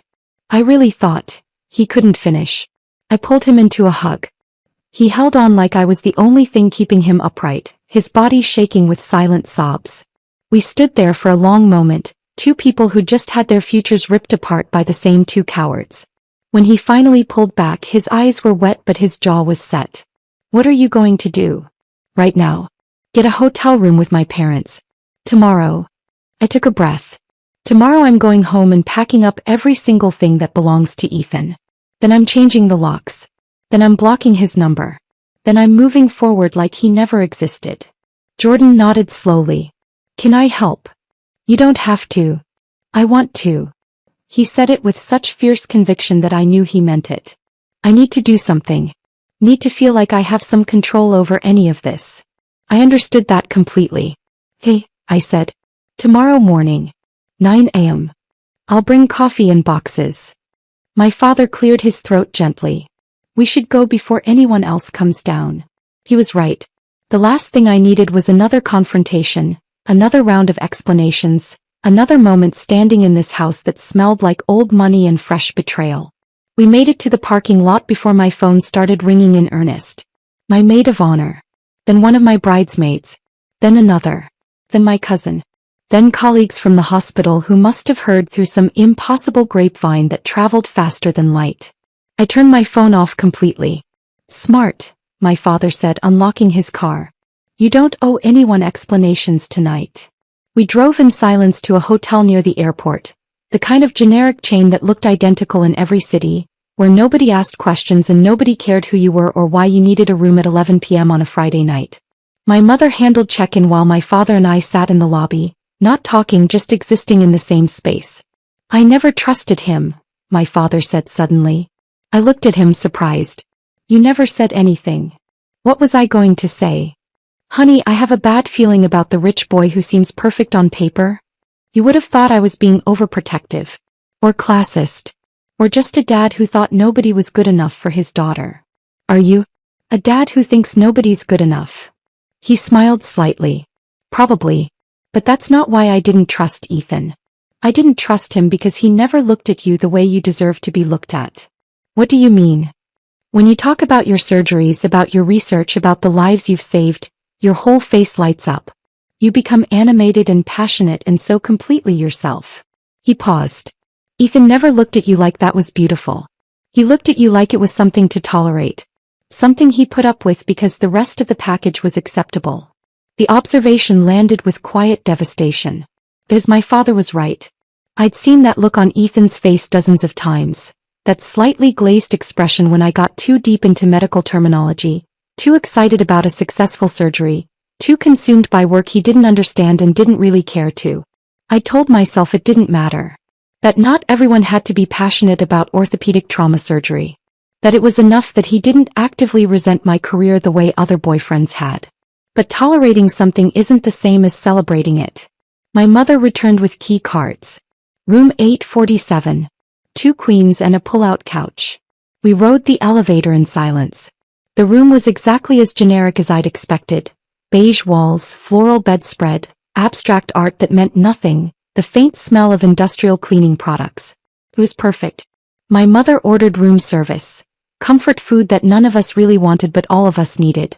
I really thought. He couldn't finish. I pulled him into a hug. He held on like I was the only thing keeping him upright, his body shaking with silent sobs. We stood there for a long moment, two people who just had their futures ripped apart by the same two cowards. When he finally pulled back, his eyes were wet but his jaw was set. What are you going to do? Right now. Get a hotel room with my parents. Tomorrow. I took a breath. Tomorrow I'm going home and packing up every single thing that belongs to Ethan. Then I'm changing the locks. Then I'm blocking his number. Then I'm moving forward like he never existed. Jordan nodded slowly. Can I help? You don't have to. I want to. He said it with such fierce conviction that I knew he meant it. I need to do something. Need to feel like I have some control over any of this. I understood that completely. Hey, I said. Tomorrow morning. 9 a.m. I'll bring coffee in boxes. My father cleared his throat gently. We should go before anyone else comes down. He was right. The last thing I needed was another confrontation, another round of explanations, another moment standing in this house that smelled like old money and fresh betrayal. We made it to the parking lot before my phone started ringing in earnest. My maid of honor. Then one of my bridesmaids. Then another. Then my cousin. Then colleagues from the hospital who must have heard through some impossible grapevine that traveled faster than light. I turned my phone off completely. Smart, my father said, unlocking his car. You don't owe anyone explanations tonight. We drove in silence to a hotel near the airport, the kind of generic chain that looked identical in every city, where nobody asked questions and nobody cared who you were or why you needed a room at 11 p.m. on a Friday night. My mother handled check-in while my father and I sat in the lobby, not talking, just existing in the same space. I never trusted him, my father said suddenly. I looked at him surprised. You never said anything. What was I going to say? Honey, I have a bad feeling about the rich boy who seems perfect on paper. You would have thought I was being overprotective. Or classist. Or just a dad who thought nobody was good enough for his daughter. Are you? A dad who thinks nobody's good enough. He smiled slightly. Probably. But that's not why I didn't trust Ethan. I didn't trust him because he never looked at you the way you deserve to be looked at. What do you mean? When you talk about your surgeries, about your research, about the lives you've saved, your whole face lights up. You become animated and passionate and so completely yourself. He paused. Ethan never looked at you like that was beautiful. He looked at you like it was something to tolerate. Something he put up with because the rest of the package was acceptable. The observation landed with quiet devastation. Because my father was right. I'd seen that look on Ethan's face dozens of times. That slightly glazed expression when I got too deep into medical terminology, Too excited about a successful surgery, too consumed by work he didn't understand and didn't really care to. I told myself it didn't matter. That not everyone had to be passionate about orthopedic trauma surgery. That it was enough that he didn't actively resent my career the way other boyfriends had. But tolerating something isn't the same as celebrating it. My mother returned with key cards. Room 847. 2 queens and a pull-out couch. We rode the elevator in silence. The room was exactly as generic as I'd expected. Beige walls, floral bedspread, abstract art that meant nothing, the faint smell of industrial cleaning products. It was perfect. My mother ordered room service. Comfort food that none of us really wanted but all of us needed.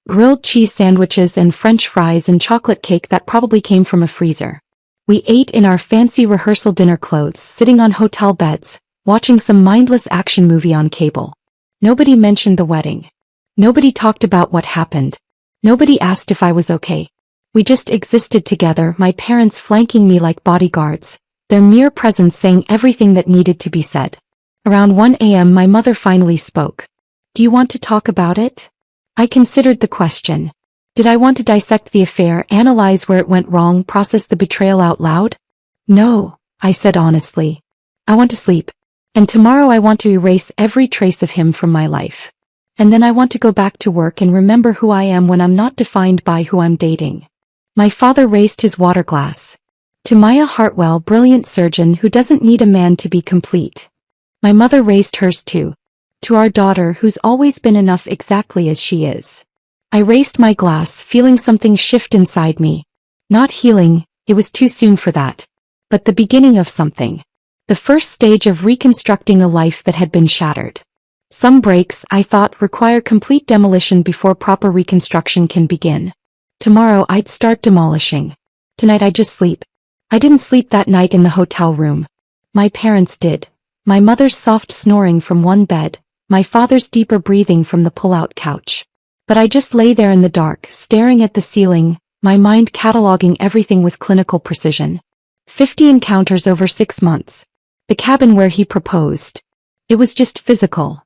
Grilled cheese sandwiches and French fries and chocolate cake that probably came from a freezer. We ate in our fancy rehearsal dinner clothes, sitting on hotel beds, watching some mindless action movie on cable. Nobody mentioned the wedding. Nobody talked about what happened. Nobody asked if I was okay. We just existed together, my parents flanking me like bodyguards, their mere presence saying everything that needed to be said. Around 1 a.m. my mother finally spoke. Do you want to talk about it? I considered the question. Did I want to dissect the affair, analyze where it went wrong, process the betrayal out loud? No, I said honestly. I want to sleep. And tomorrow I want to erase every trace of him from my life. And then I want to go back to work and remember who I am when I'm not defined by who I'm dating. My father raised his water glass. To Maya Hartwell, brilliant surgeon who doesn't need a man to be complete. My mother raised hers too. To our daughter who's always been enough exactly as she is. I raised my glass, feeling something shift inside me. Not healing, it was too soon for that. But the beginning of something. The first stage of reconstructing a life that had been shattered. Some breaks, I thought, require complete demolition before proper reconstruction can begin. Tomorrow I'd start demolishing. Tonight I'd just sleep. I didn't sleep that night in the hotel room. My parents did. My mother's soft snoring from one bed, my father's deeper breathing from the pull-out couch. But I just lay there in the dark, staring at the ceiling, my mind cataloging everything with clinical precision. 50 encounters over 6 months. The cabin where he proposed. It was just physical.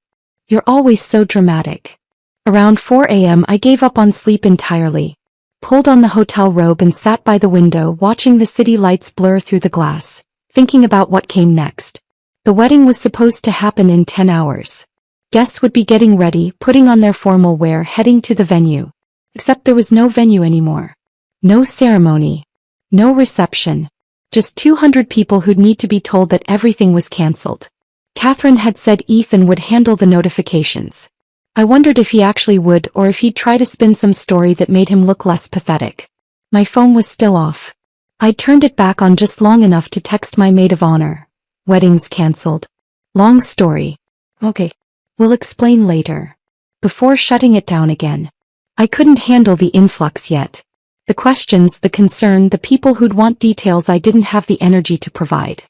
You're always so dramatic. Around 4 a.m. I gave up on sleep entirely. Pulled on the hotel robe and sat by the window watching the city lights blur through the glass, thinking about what came next. The wedding was supposed to happen in 10 hours. Guests would be getting ready, putting on their formal wear, heading to the venue. Except there was no venue anymore. No ceremony. No reception. Just 200 people who'd need to be told that everything was cancelled. Catherine had said Ethan would handle the notifications. I wondered if he actually would or if he'd try to spin some story that made him look less pathetic. My phone was still off. I'd turned it back on just long enough to text my maid of honor. Weddings cancelled. Long story. Okay. We'll explain later. Before shutting it down again. I couldn't handle the influx yet. The questions, the concern, the people who'd want details I didn't have the energy to provide.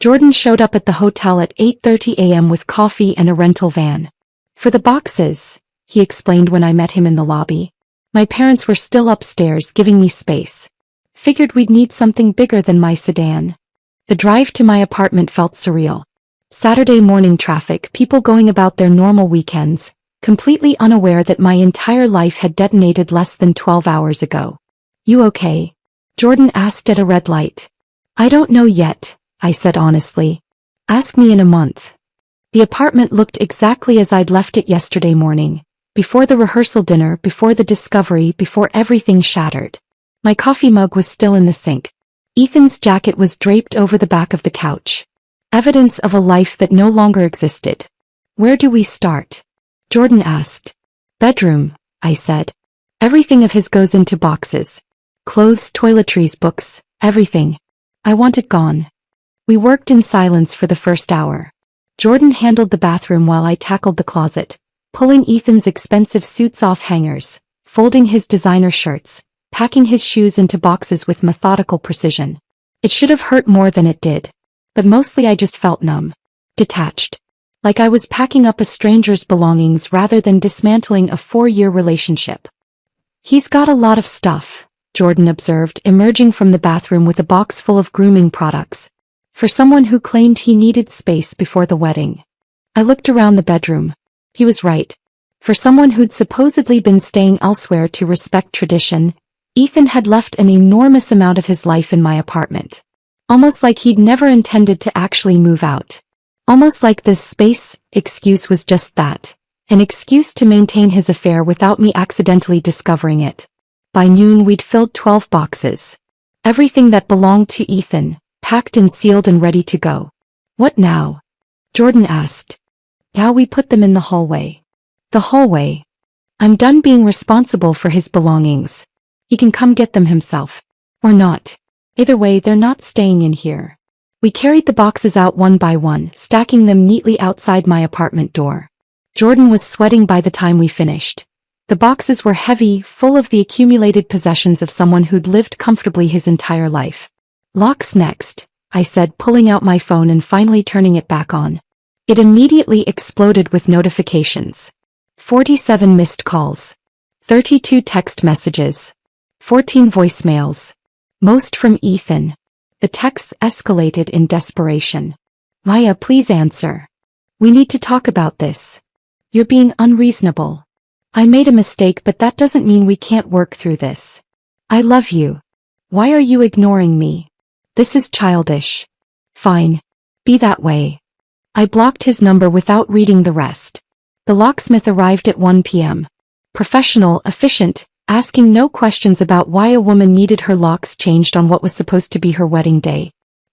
Jordan showed up at the hotel at 8:30 a.m. with coffee and a rental van. For the boxes, he explained when I met him in the lobby. My parents were still upstairs giving me space. Figured we'd need something bigger than my sedan. The drive to my apartment felt surreal. Saturday morning traffic, people going about their normal weekends, completely unaware that my entire life had detonated less than 12 hours ago. You okay? Jordan asked at a red light. I don't know yet, I said honestly. Ask me in a month. The apartment looked exactly as I'd left it yesterday morning, before the rehearsal dinner, before the discovery, before everything shattered. My coffee mug was still in the sink. Ethan's jacket was draped over the back of the couch. Evidence of a life that no longer existed. Where do we start? Jordan asked. Bedroom, I said. Everything of his goes into boxes. Clothes, toiletries, books, everything. I want it gone. We worked in silence for the first hour. Jordan handled the bathroom while I tackled the closet, pulling Ethan's expensive suits off hangers, folding his designer shirts, packing his shoes into boxes with methodical precision. It should have hurt more than it did. But mostly I just felt numb. Detached. Like I was packing up a stranger's belongings rather than dismantling a 4-year relationship. He's got a lot of stuff, Jordan observed, emerging from the bathroom with a box full of grooming products. For someone who claimed he needed space before the wedding. I looked around the bedroom. He was right. For someone who'd supposedly been staying elsewhere to respect tradition, Ethan had left an enormous amount of his life in my apartment. Almost like he'd never intended to actually move out. Almost like this space excuse was just that. An excuse to maintain his affair without me accidentally discovering it. By noon we'd filled 12 boxes. Everything that belonged to Ethan, packed and sealed and ready to go. What now? Jordan asked. Now we put them in the hallway. The hallway. I'm done being responsible for his belongings. He can come get them himself. Or not. Either way, they're not staying in here. We carried the boxes out one by one, stacking them neatly outside my apartment door. Jordan was sweating by the time we finished. The boxes were heavy, full of the accumulated possessions of someone who'd lived comfortably his entire life. Locks next, I said, pulling out my phone and finally turning it back on. It immediately exploded with notifications. 47 missed calls. 32 text messages. 14 voicemails. Most from Ethan. The texts escalated in desperation. Maya, please answer. We need to talk about this. You're being unreasonable. I made a mistake, but that doesn't mean we can't work through this. I love you. Why are you ignoring me? This is childish. Fine. Be that way. I blocked his number without reading the rest. The locksmith arrived at 1 p.m. Professional, efficient, asking no questions about why a woman needed her locks changed on what was supposed to be her wedding day.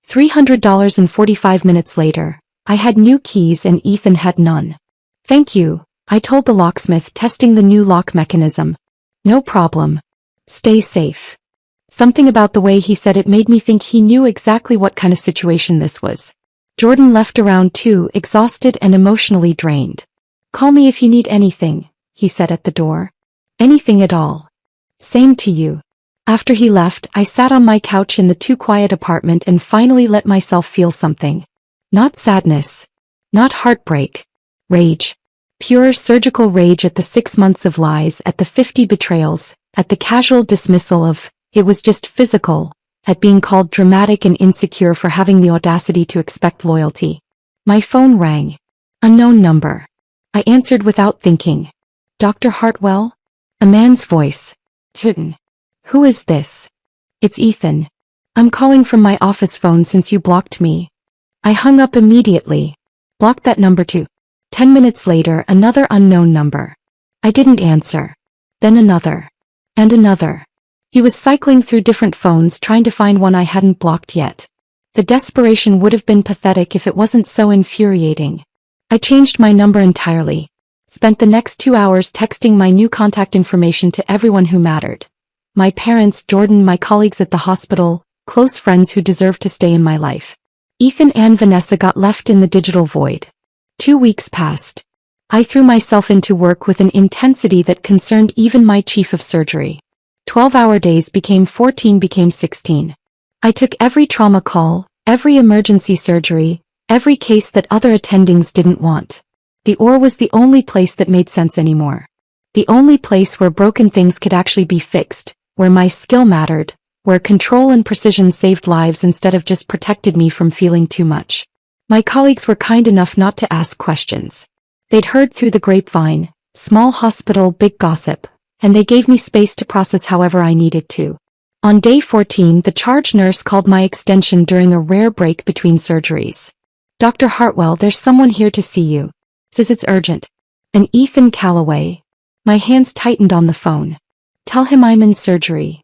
$300 and 45 minutes later, I had new keys and Ethan had none. Thank you, I told the locksmith, testing the new lock mechanism. No problem. Stay safe. Something about the way he said it made me think he knew exactly what kind of situation this was. Jordan left around 2, exhausted and emotionally drained. Call me if you need anything, he said at the door. Anything at all. Same to you. After he left, I sat on my couch in the too quiet apartment and finally let myself feel something. Not sadness. Not heartbreak. Rage. Pure surgical rage at the 6 months of lies, at the 50 betrayals, at the casual dismissal of, it was just physical, at being called dramatic and insecure for having the audacity to expect loyalty. My phone rang. Unknown number. I answered without thinking. Dr. Hartwell? A man's voice. Kitten. Who is this? It's Ethan. I'm calling from my office phone since you blocked me. I hung up immediately. Blocked that number too. 10 minutes later, another unknown number. I didn't answer. Then another. And another. He was cycling through different phones trying to find one I hadn't blocked yet. The desperation would have been pathetic if it wasn't so infuriating. I changed my number entirely. Spent the next 2 hours texting my new contact information to everyone who mattered. My parents, Jordan, my colleagues at the hospital, close friends who deserved to stay in my life. Ethan and Vanessa got left in the digital void. 2 weeks passed. I threw myself into work with an intensity that concerned even my chief of surgery. 12-hour days became 14, became 16. I took every trauma call, every emergency surgery, every case that other attendings didn't want. The OR was the only place that made sense anymore. The only place where broken things could actually be fixed, where my skill mattered, where control and precision saved lives instead of just protected me from feeling too much. My colleagues were kind enough not to ask questions. They'd heard through the grapevine, small hospital, big gossip, and they gave me space to process however I needed to. On day 14, the charge nurse called my extension during a rare break between surgeries. Dr. Hartwell, there's someone here to see you. Says it's urgent. And Ethan Calloway. My hands tightened on the phone. Tell him I'm in surgery.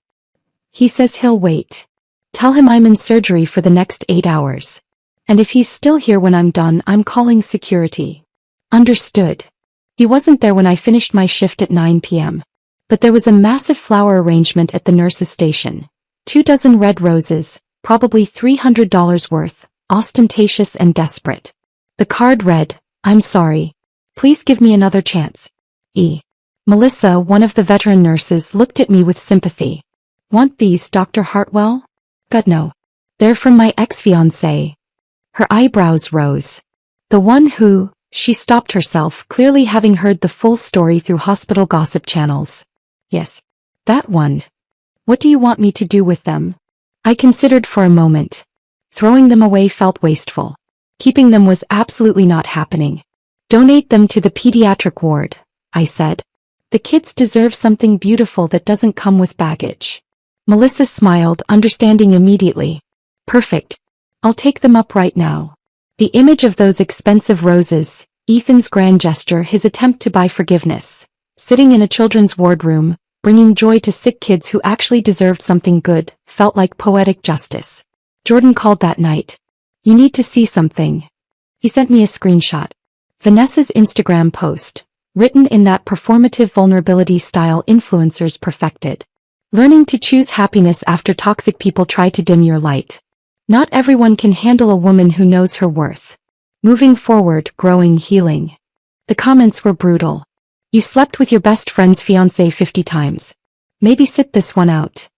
He says he'll wait. Tell him I'm in surgery for the next 8 hours. And if he's still here when I'm done, I'm calling security. Understood. He wasn't there when I finished my shift at 9 p.m. But there was a massive flower arrangement at the nurse's station. 24 red roses, probably $300 worth, ostentatious and desperate. The card read, I'm sorry. Please give me another chance. Melissa, one of the veteran nurses, looked at me with sympathy. Want these, Dr. Hartwell? God no. They're from my ex-fiancé. Her eyebrows rose. The one who, she stopped herself, clearly having heard the full story through hospital gossip channels. Yes. That one. What do you want me to do with them? I considered for a moment. Throwing them away felt wasteful. Keeping them was absolutely not happening. Donate them to the pediatric ward. I said. The kids deserve something beautiful that doesn't come with baggage. Melissa smiled, understanding immediately. Perfect. I'll take them up right now. The image of those expensive roses, Ethan's grand gesture, his attempt to buy forgiveness, sitting in a children's wardroom, bringing joy to sick kids who actually deserved something good, felt like poetic justice. Jordan called that night. You need to see something. He sent me a screenshot. Vanessa's Instagram post, written in that performative vulnerability style influencers perfected. Learning to choose happiness after toxic people try to dim your light. Not everyone can handle a woman who knows her worth. Moving forward, growing, healing. The comments were brutal. You slept with your best friend's fiancé 50 times. Maybe sit this one out.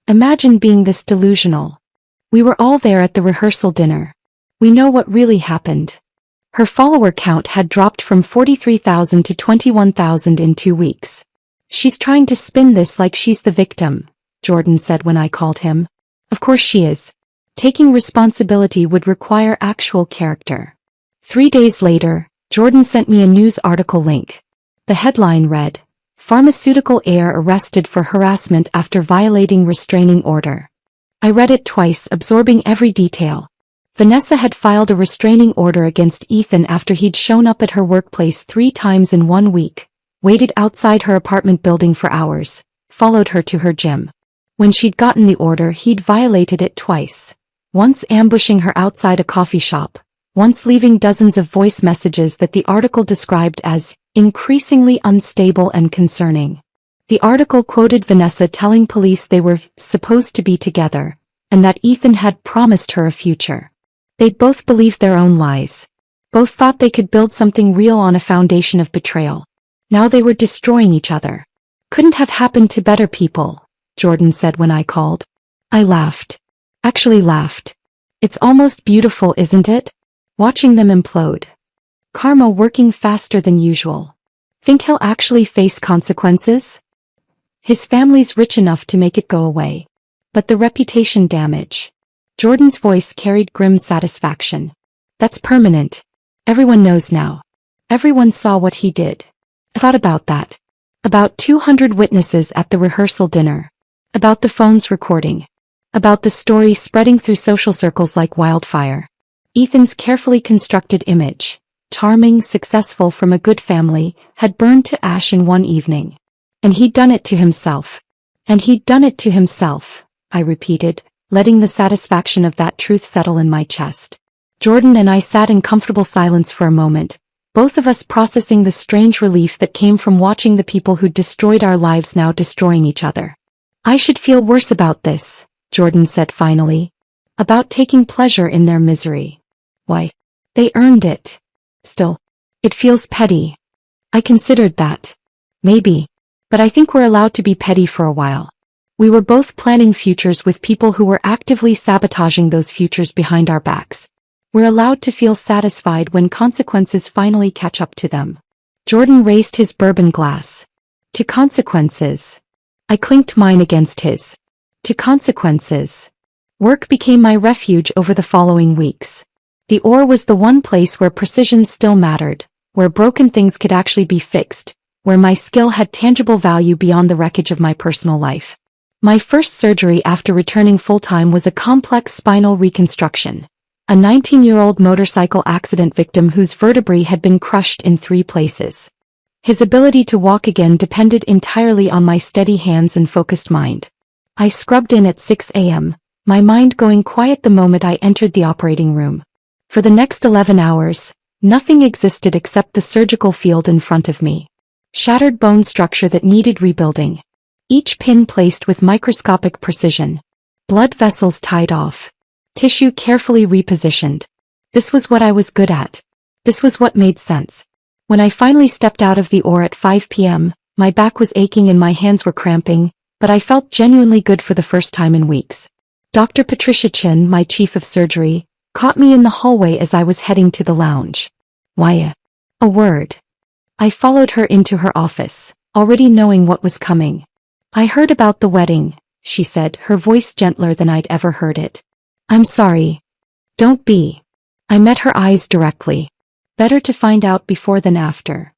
Imagine being this delusional. We were all there at the rehearsal dinner. We know what really happened. Her follower count had dropped from 43,000 to 21,000 in 2 weeks. She's trying to spin this like she's the victim, Jordan said when I called him. Of course she is. Taking responsibility would require actual character. 3 days later, Jordan sent me a news article link. The headline read, Pharmaceutical heir arrested for harassment after violating restraining order. I read it twice, absorbing every detail. Vanessa had filed a restraining order against Ethan after he'd shown up at her workplace 3 times in 1 week, waited outside her apartment building for hours, followed her to her gym. When she'd gotten the order, he'd violated it twice. Once ambushing her outside a coffee shop, once leaving dozens of voice messages that the article described as increasingly unstable and concerning. The article quoted Vanessa telling police they were supposed to be together, and that Ethan had promised her a future. They'd both believed their own lies. Both thought they could build something real on a foundation of betrayal. Now they were destroying each other. Couldn't have happened to better people, Jordan said when I called. I laughed. Actually laughed. It's almost beautiful, isn't it? Watching them implode. Karma working faster than usual. Think he'll actually face consequences? His family's rich enough to make it go away. But the reputation damage. Jordan's voice carried grim satisfaction. That's permanent. Everyone knows now. Everyone saw what he did. I thought about that. About 200 witnesses at the rehearsal dinner. About the phones recording. About the story spreading through social circles like wildfire. Ethan's carefully constructed image, charming, successful, from a good family, had burned to ash in 1 evening. And he'd done it to himself. And he'd done it to himself, I repeated, letting the satisfaction of that truth settle in my chest. Jordan and I sat in comfortable silence for a moment, both of us processing the strange relief that came from watching the people who'd destroyed our lives now destroying each other. I should feel worse about this, Jordan said finally. About taking pleasure in their misery. Why? They earned it. Still, it feels petty. I considered that. Maybe. But I think we're allowed to be petty for a while. We were both planning futures with people who were actively sabotaging those futures behind our backs. We're allowed to feel satisfied when consequences finally catch up to them. Jordan raised his bourbon glass. To consequences. I clinked mine against his. To consequences. Work became my refuge over the following weeks. The ore was the one place where precision still mattered, where broken things could actually be fixed, where my skill had tangible value beyond the wreckage of my personal life. My first surgery after returning full-time was a complex spinal reconstruction. A 19-year-old motorcycle accident victim whose vertebrae had been crushed in 3 places. His ability to walk again depended entirely on my steady hands and focused mind. I scrubbed in at 6 a.m., my mind going quiet the moment I entered the operating room. For the next 11 hours, nothing existed except the surgical field in front of me. Shattered bone structure that needed rebuilding. Each pin placed with microscopic precision. Blood vessels tied off. Tissue carefully repositioned. This was what I was good at. This was what made sense. When I finally stepped out of the OR at 5 p.m., my back was aching and my hands were cramping, but I felt genuinely good for the first time in weeks. Dr. Patricia Chin, my chief of surgery, caught me in the hallway as I was heading to the lounge. Why? A word. I followed her into her office, already knowing what was coming. I heard about the wedding, she said, her voice gentler than I'd ever heard it. I'm sorry. Don't be. I met her eyes directly. Better to find out before than after.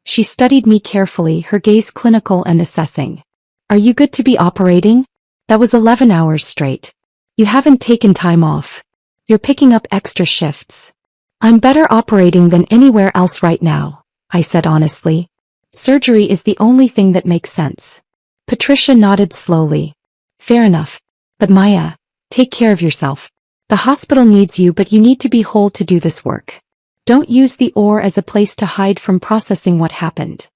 She studied me carefully, her gaze clinical and assessing. Are you good to be operating? That was 11 hours straight. You haven't taken time off. You're picking up extra shifts. I'm better operating than anywhere else right now, I said honestly. Surgery is the only thing that makes sense. Patricia nodded slowly. Fair enough. But Maya, take care of yourself. The hospital needs you, but you need to be whole to do this work. Don't use the OR as a place to hide from processing what happened.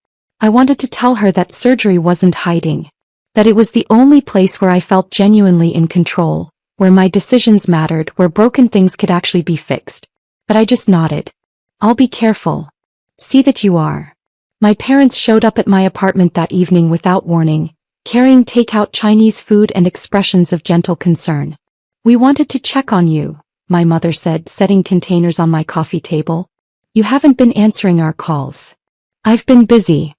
I wanted to tell her that surgery wasn't hiding. That it was the only place where I felt genuinely in control, where my decisions mattered, where broken things could actually be fixed. But I just nodded. I'll be careful. See that you are. My parents showed up at my apartment that evening without warning, carrying takeout Chinese food and expressions of gentle concern. We wanted to check on you, my mother said, setting containers on my coffee table. You haven't been answering our calls. I've been busy.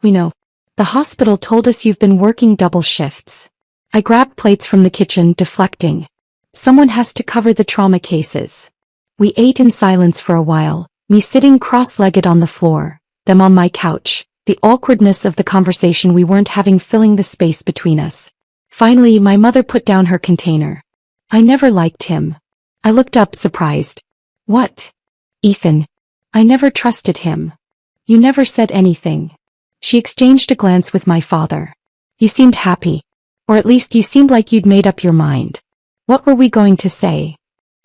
We know. The hospital told us you've been working double shifts. I grabbed plates from the kitchen, deflecting. Someone has to cover the trauma cases. We ate in silence for a while, me sitting cross-legged on the floor, them on my couch, the awkwardness of the conversation we weren't having filling the space between us. Finally, my mother put down her container. I never liked him. I looked up, surprised. What? Ethan. I never trusted him. You never said anything. She exchanged a glance with my father. You seemed happy. Or at least you seemed like you'd made up your mind. What were we going to say?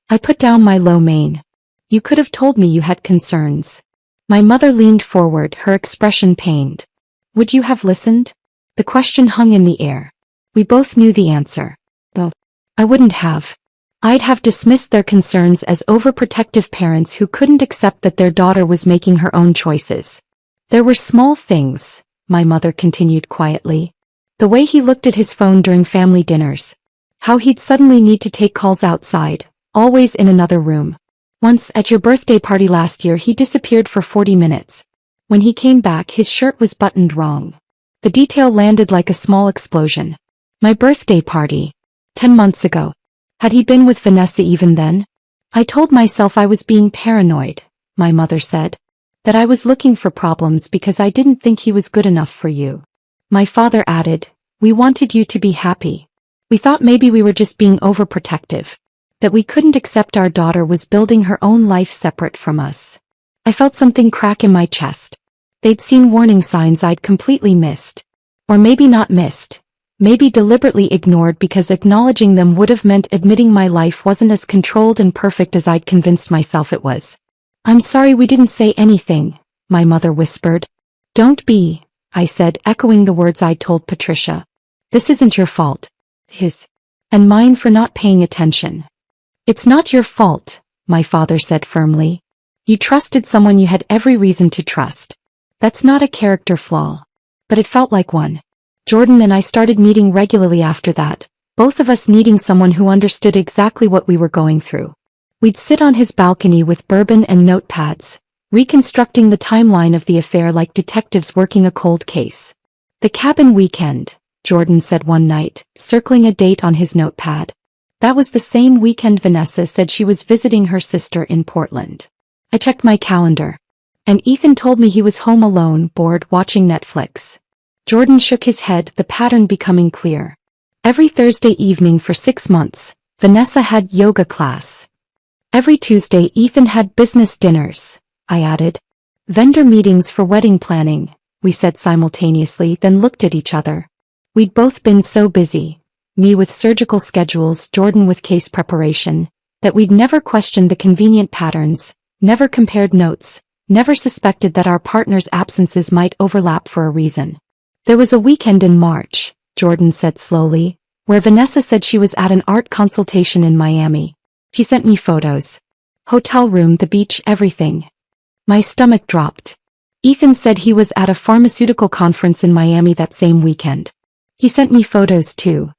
I put down my lo mein. You could have told me you had concerns. My mother leaned forward, her expression pained. Would you have listened? The question hung in the air. We both knew the answer. Oh, I wouldn't have. I'd have dismissed their concerns as overprotective parents who couldn't accept that their daughter was making her own choices. There were small things, my mother continued quietly. The way he looked at his phone during family dinners. How he'd suddenly need to take calls outside, always in another room. Once, at your birthday party last year, he disappeared for 40 minutes. When he came back, his shirt was buttoned wrong. The detail landed like a small explosion. My birthday party. 10 months ago. Had he been with Vanessa even then? I told myself I was being paranoid, my mother said. That I was looking for problems because I didn't think he was good enough for you. My father added, we wanted you to be happy. We thought maybe we were just being overprotective. That we couldn't accept our daughter was building her own life separate from us. I felt something crack in my chest. They'd seen warning signs I'd completely missed. Or maybe not missed. Maybe deliberately ignored because acknowledging them would have meant admitting my life wasn't as controlled and perfect as I'd convinced myself it was. I'm sorry we didn't say anything, my mother whispered. Don't be, I said, echoing the words I'd told Patricia. This isn't your fault. His. And mine for not paying attention. It's not your fault, my father said firmly. You trusted someone you had every reason to trust. That's not a character flaw. But it felt like one. Jordan and I started meeting regularly after that, both of us needing someone who understood exactly what we were going through. We'd sit on his balcony with bourbon and notepads, reconstructing the timeline of the affair like detectives working a cold case. The cabin weekend, Jordan said one night, circling a date on his notepad. That was the same weekend Vanessa said she was visiting her sister in Portland. I checked my calendar. And Ethan told me he was home alone, bored, watching Netflix. Jordan shook his head, the pattern becoming clear. Every Thursday evening for 6 months, Vanessa had yoga class. Every Tuesday Ethan had business dinners, I added. Vendor meetings for wedding planning, we said simultaneously, then looked at each other. We'd both been so busy. Me with surgical schedules, Jordan with case preparation, that we'd never questioned the convenient patterns, never compared notes, never suspected that our partners' absences might overlap for a reason. There was a weekend in March, Jordan said slowly, where Vanessa said she was at an art consultation in Miami. She sent me photos. Hotel room, the beach, everything. My stomach dropped. Ethan said he was at a pharmaceutical conference in Miami that same weekend. He sent me photos too.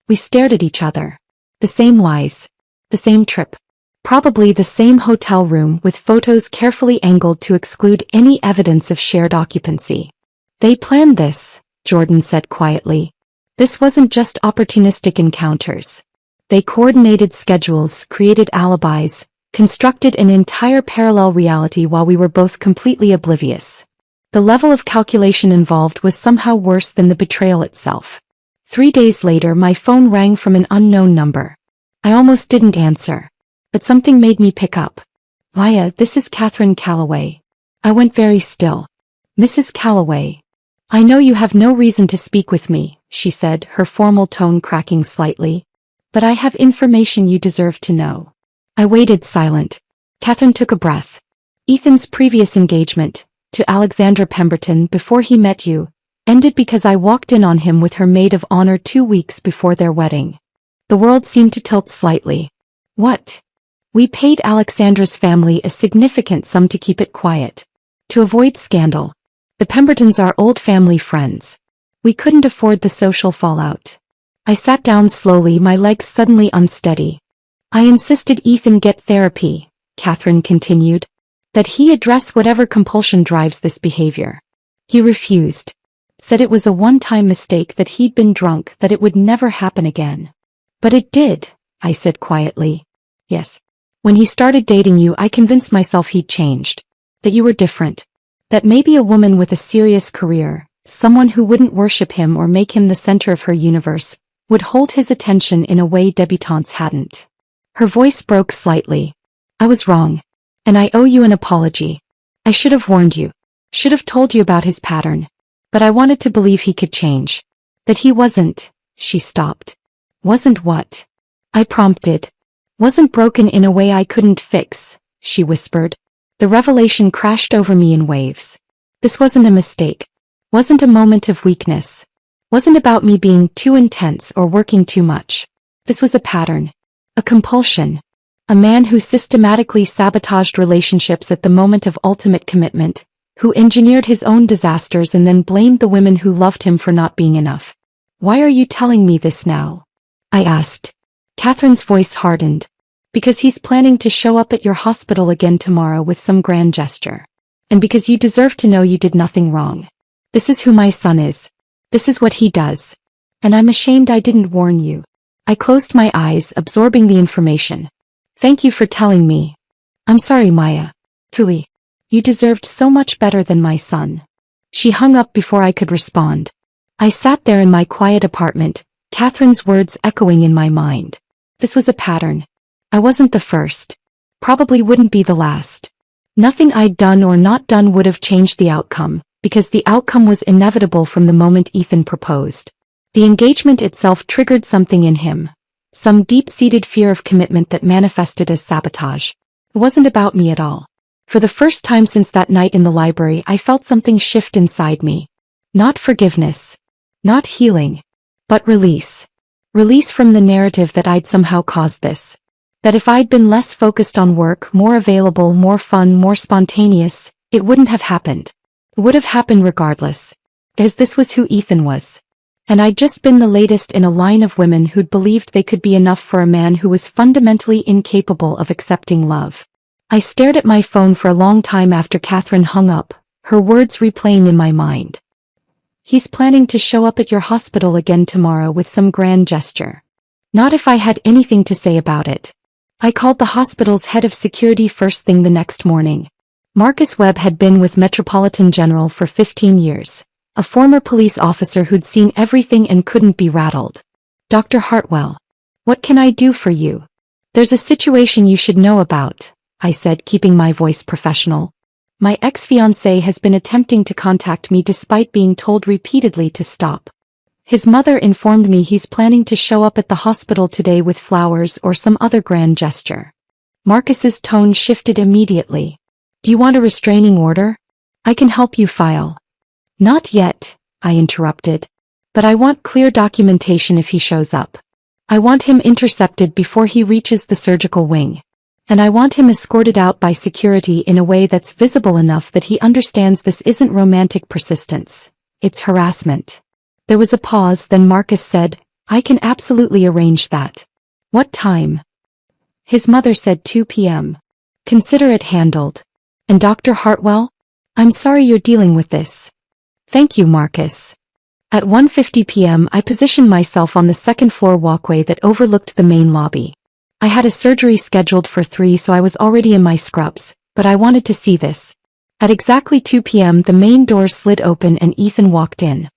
We stared at each other. The same lies. The same trip. Probably the same hotel room with photos carefully angled to exclude any evidence of shared occupancy. They planned this, Jordan said quietly. This wasn't just opportunistic encounters. They coordinated schedules, created alibis, constructed an entire parallel reality while we were both completely oblivious. The level of calculation involved was somehow worse than the betrayal itself. 3 days later, my phone rang from an unknown number. I almost didn't answer. But something made me pick up. Maya, this is Catherine Calloway. I went very still. Mrs. Calloway. I know you have no reason to speak with me, she said, her formal tone cracking slightly. But I have information you deserve to know. I waited silent. Catherine took a breath. Ethan's previous engagement, to Alexandra Pemberton before he met you, ended because I walked in on him with her maid of honor 2 weeks before their wedding. The world seemed to tilt slightly. What? We paid Alexandra's family a significant sum to keep it quiet. To avoid scandal. The Pembertons are old family friends. We couldn't afford the social fallout. I sat down slowly, my legs suddenly unsteady. I insisted Ethan get therapy, Catherine continued. That he address whatever compulsion drives this behavior. He refused. Said it was a one-time mistake, that he'd been drunk, that it would never happen again. But it did, I said quietly. Yes. When he started dating you, I convinced myself he'd changed. That you were different. That maybe a woman with a serious career, someone who wouldn't worship him or make him the center of her universe, would hold his attention in a way debutantes hadn't. Her voice broke slightly. I was wrong. And I owe you an apology. I should have warned you. Should have told you about his pattern. But I wanted to believe he could change. That he wasn't. She stopped. Wasn't what? I prompted. Wasn't broken in a way I couldn't fix, she whispered. The revelation crashed over me in waves. This wasn't a mistake. Wasn't a moment of weakness. Wasn't about me being too intense or working too much. This was a pattern. A compulsion. A man who systematically sabotaged relationships at the moment of ultimate commitment, who engineered his own disasters and then blamed the women who loved him for not being enough. Why are you telling me this now? I asked. Catherine's voice hardened. Because he's planning to show up at your hospital again tomorrow with some grand gesture. And because you deserve to know you did nothing wrong. This is who my son is. This is what he does. And I'm ashamed I didn't warn you. I closed my eyes, absorbing the information. Thank you for telling me. I'm sorry, Maya. Truly. You deserved so much better than my son. She hung up before I could respond. I sat there in my quiet apartment, Catherine's words echoing in my mind. This was a pattern. I wasn't the first. Probably wouldn't be the last. Nothing I'd done or not done would have changed the outcome, because the outcome was inevitable from the moment Ethan proposed. The engagement itself triggered something in him. Some deep-seated fear of commitment that manifested as sabotage. It wasn't about me at all. For the first time since that night in the library, I felt something shift inside me. Not forgiveness. Not healing. But release. Release from the narrative that I'd somehow caused this. That if I'd been less focused on work, more available, more fun, more spontaneous, it wouldn't have happened. It would have happened regardless. As this was who Ethan was. And I'd just been the latest in a line of women who'd believed they could be enough for a man who was fundamentally incapable of accepting love. I stared at my phone for a long time after Catherine hung up, her words replaying in my mind. He's planning to show up at your hospital again tomorrow with some grand gesture. Not if I had anything to say about it. I called the hospital's head of security first thing the next morning. Marcus Webb had been with Metropolitan General for 15 years. A former police officer who'd seen everything and couldn't be rattled. Dr. Hartwell. What can I do for you? There's a situation you should know about, I said, keeping my voice professional. My ex-fiancé has been attempting to contact me despite being told repeatedly to stop. His mother informed me he's planning to show up at the hospital today with flowers or some other grand gesture. Marcus's tone shifted immediately. Do you want a restraining order? I can help you file. Not yet, I interrupted. But I want clear documentation if he shows up. I want him intercepted before he reaches the surgical wing. And I want him escorted out by security in a way that's visible enough that he understands this isn't romantic persistence. It's harassment. There was a pause, then Marcus said, I can absolutely arrange that. What time? His mother said 2 p.m. Consider it handled. And Dr. Hartwell? I'm sorry you're dealing with this. Thank you, Marcus. At 1:50 p.m. I positioned myself on the second-floor walkway that overlooked the main lobby. I had a surgery scheduled for 3, so I was already in my scrubs, but I wanted to see this. At exactly 2 p.m. the main door slid open and Ethan walked in.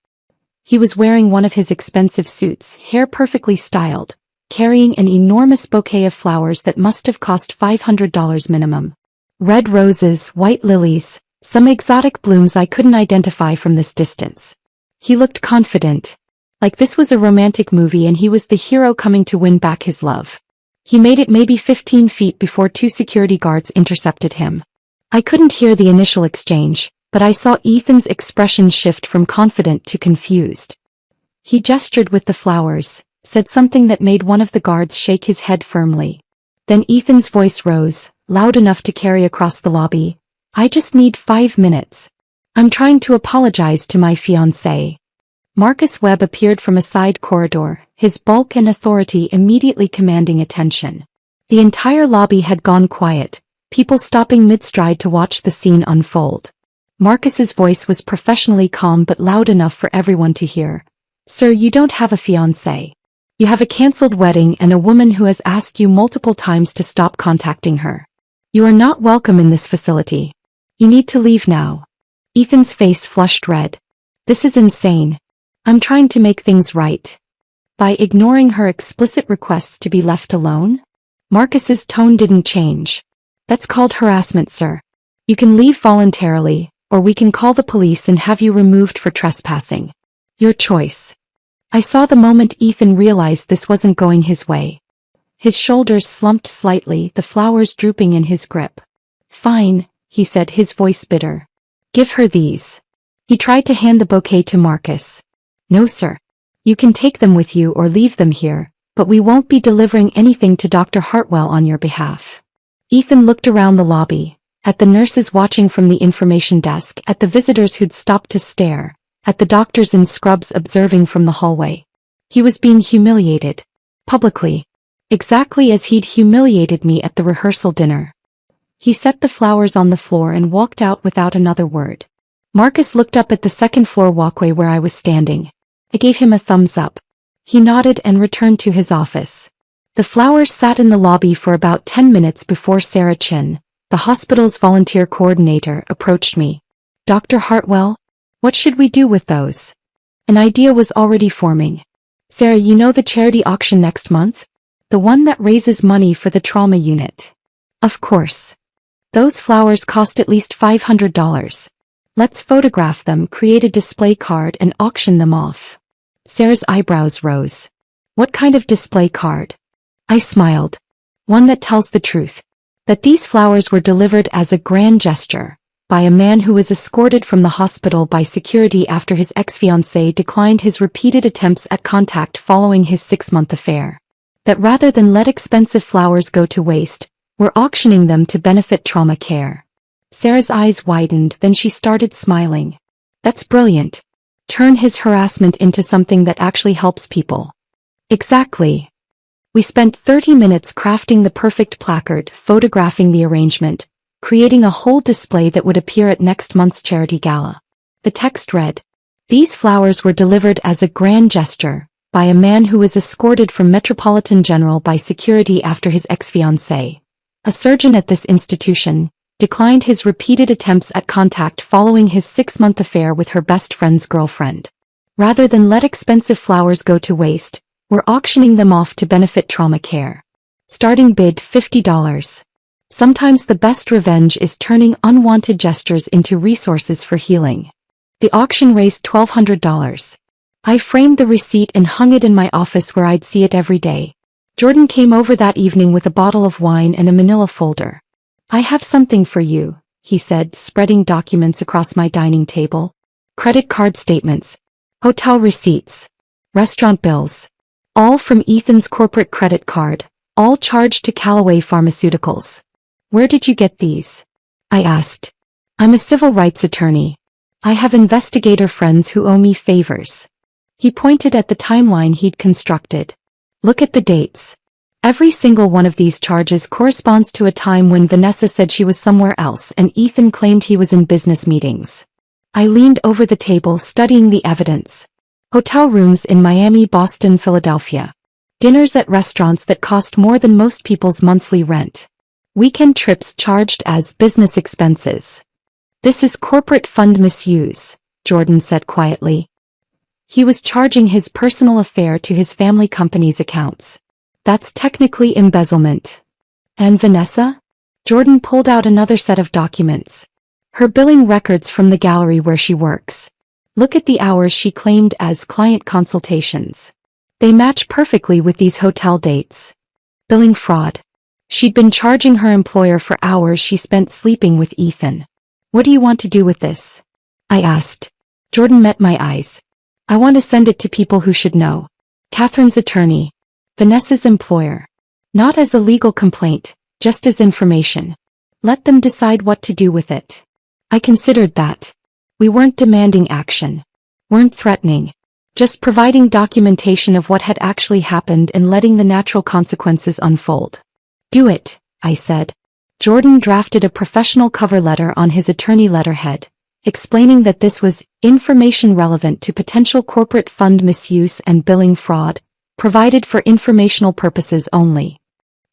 He was wearing one of his expensive suits, hair perfectly styled, carrying an enormous bouquet of flowers that must have cost $500 minimum. Red roses, white lilies, some exotic blooms I couldn't identify from this distance. He looked confident, like this was a romantic movie and he was the hero coming to win back his love. He made it maybe 15 feet before 2 security guards intercepted him. I couldn't hear the initial exchange, but I saw Ethan's expression shift from confident to confused. He gestured with the flowers, said something that made one of the guards shake his head firmly. Then Ethan's voice rose, loud enough to carry across the lobby. I just need 5 minutes. I'm trying to apologize to my fiancé. Marcus Webb appeared from a side corridor, his bulk and authority immediately commanding attention. The entire lobby had gone quiet, people stopping mid-stride to watch the scene unfold. Marcus's voice was professionally calm but loud enough for everyone to hear. Sir, you don't have a fiancé. You have a cancelled wedding and a woman who has asked you multiple times to stop contacting her. You are not welcome in this facility. You need to leave now. Ethan's face flushed red. This is insane. I'm trying to make things right. By ignoring her explicit requests to be left alone? Marcus's tone didn't change. That's called harassment, sir. You can leave voluntarily, or we can call the police and have you removed for trespassing. Your choice. I saw the moment Ethan realized this wasn't going his way. His shoulders slumped slightly, the flowers drooping in his grip. Fine, he said, his voice bitter. Give her these. He tried to hand the bouquet to Marcus. No, sir. You can take them with you or leave them here, but we won't be delivering anything to Dr. Hartwell on your behalf. Ethan looked around the lobby, at the nurses watching from the information desk, at the visitors who'd stopped to stare, at the doctors in scrubs observing from the hallway. He was being humiliated. Publicly. Exactly as he'd humiliated me at the rehearsal dinner. He set the flowers on the floor and walked out without another word. Marcus looked up at the second-floor walkway where I was standing. I gave him a thumbs up. He nodded and returned to his office. The flowers sat in the lobby for about 10 minutes before Sarah Chin, the hospital's volunteer coordinator, approached me. Dr. Hartwell? What should we do with those? An idea was already forming. Sarah, you know the charity auction next month? The one that raises money for the trauma unit. Of course. Those flowers cost at least $500. Let's photograph them, create a display card and auction them off. Sarah's eyebrows rose. What kind of display card? I smiled. One that tells the truth. That these flowers were delivered as a grand gesture, by a man who was escorted from the hospital by security after his ex-fiancée declined his repeated attempts at contact following his 6-month affair. That rather than let expensive flowers go to waste, we're auctioning them to benefit trauma care. Sarah's eyes widened, then she started smiling. That's brilliant. Turn his harassment into something that actually helps people. Exactly. We spent 30 minutes crafting the perfect placard, photographing the arrangement, creating a whole display that would appear at next month's charity gala. The text read, "These flowers were delivered as a grand gesture, by a man who was escorted from Metropolitan General by security after his ex-fiancée, a surgeon at this institution, declined his repeated attempts at contact following his 6-month affair with her best friend's girlfriend. Rather than let expensive flowers go to waste, we're auctioning them off to benefit trauma care. Starting bid $50. Sometimes the best revenge is turning unwanted gestures into resources for healing." The auction raised $1,200. I framed the receipt and hung it in my office where I'd see it every day. Jordan came over that evening with a bottle of wine and a manila folder. "I have something for you," he said, spreading documents across my dining table. Credit card statements, hotel receipts, restaurant bills. All from Ethan's corporate credit card, all charged to Callaway Pharmaceuticals. "Where did you get these?" I asked. "I'm a civil rights attorney. I have investigator friends who owe me favors." He pointed at the timeline he'd constructed. "Look at the dates. Every single one of these charges corresponds to a time when Vanessa said she was somewhere else and Ethan claimed he was in business meetings." I leaned over the table studying the evidence. Hotel rooms in Miami, Boston, Philadelphia. Dinners at restaurants that cost more than most people's monthly rent. Weekend trips charged as business expenses. This is corporate fund misuse, Jordan said quietly. He was charging his personal affair to his family company's accounts. That's technically embezzlement. And Vanessa? Jordan pulled out another set of documents. Her billing records from the gallery where she works. Look at the hours she claimed as client consultations. They match perfectly with these hotel dates. Billing fraud. She'd been charging her employer for hours she spent sleeping with Ethan. What do you want to do with this? I asked. Jordan met my eyes. I want to send it to people who should know. Catherine's attorney. Vanessa's employer. Not as a legal complaint, just as information. Let them decide what to do with it. I considered that. We weren't demanding action. Weren't threatening. Just providing documentation of what had actually happened and letting the natural consequences unfold. Do it, I said. Jordan drafted a professional cover letter on his attorney letterhead, explaining that this was information relevant to potential corporate fund misuse and billing fraud, provided for informational purposes only.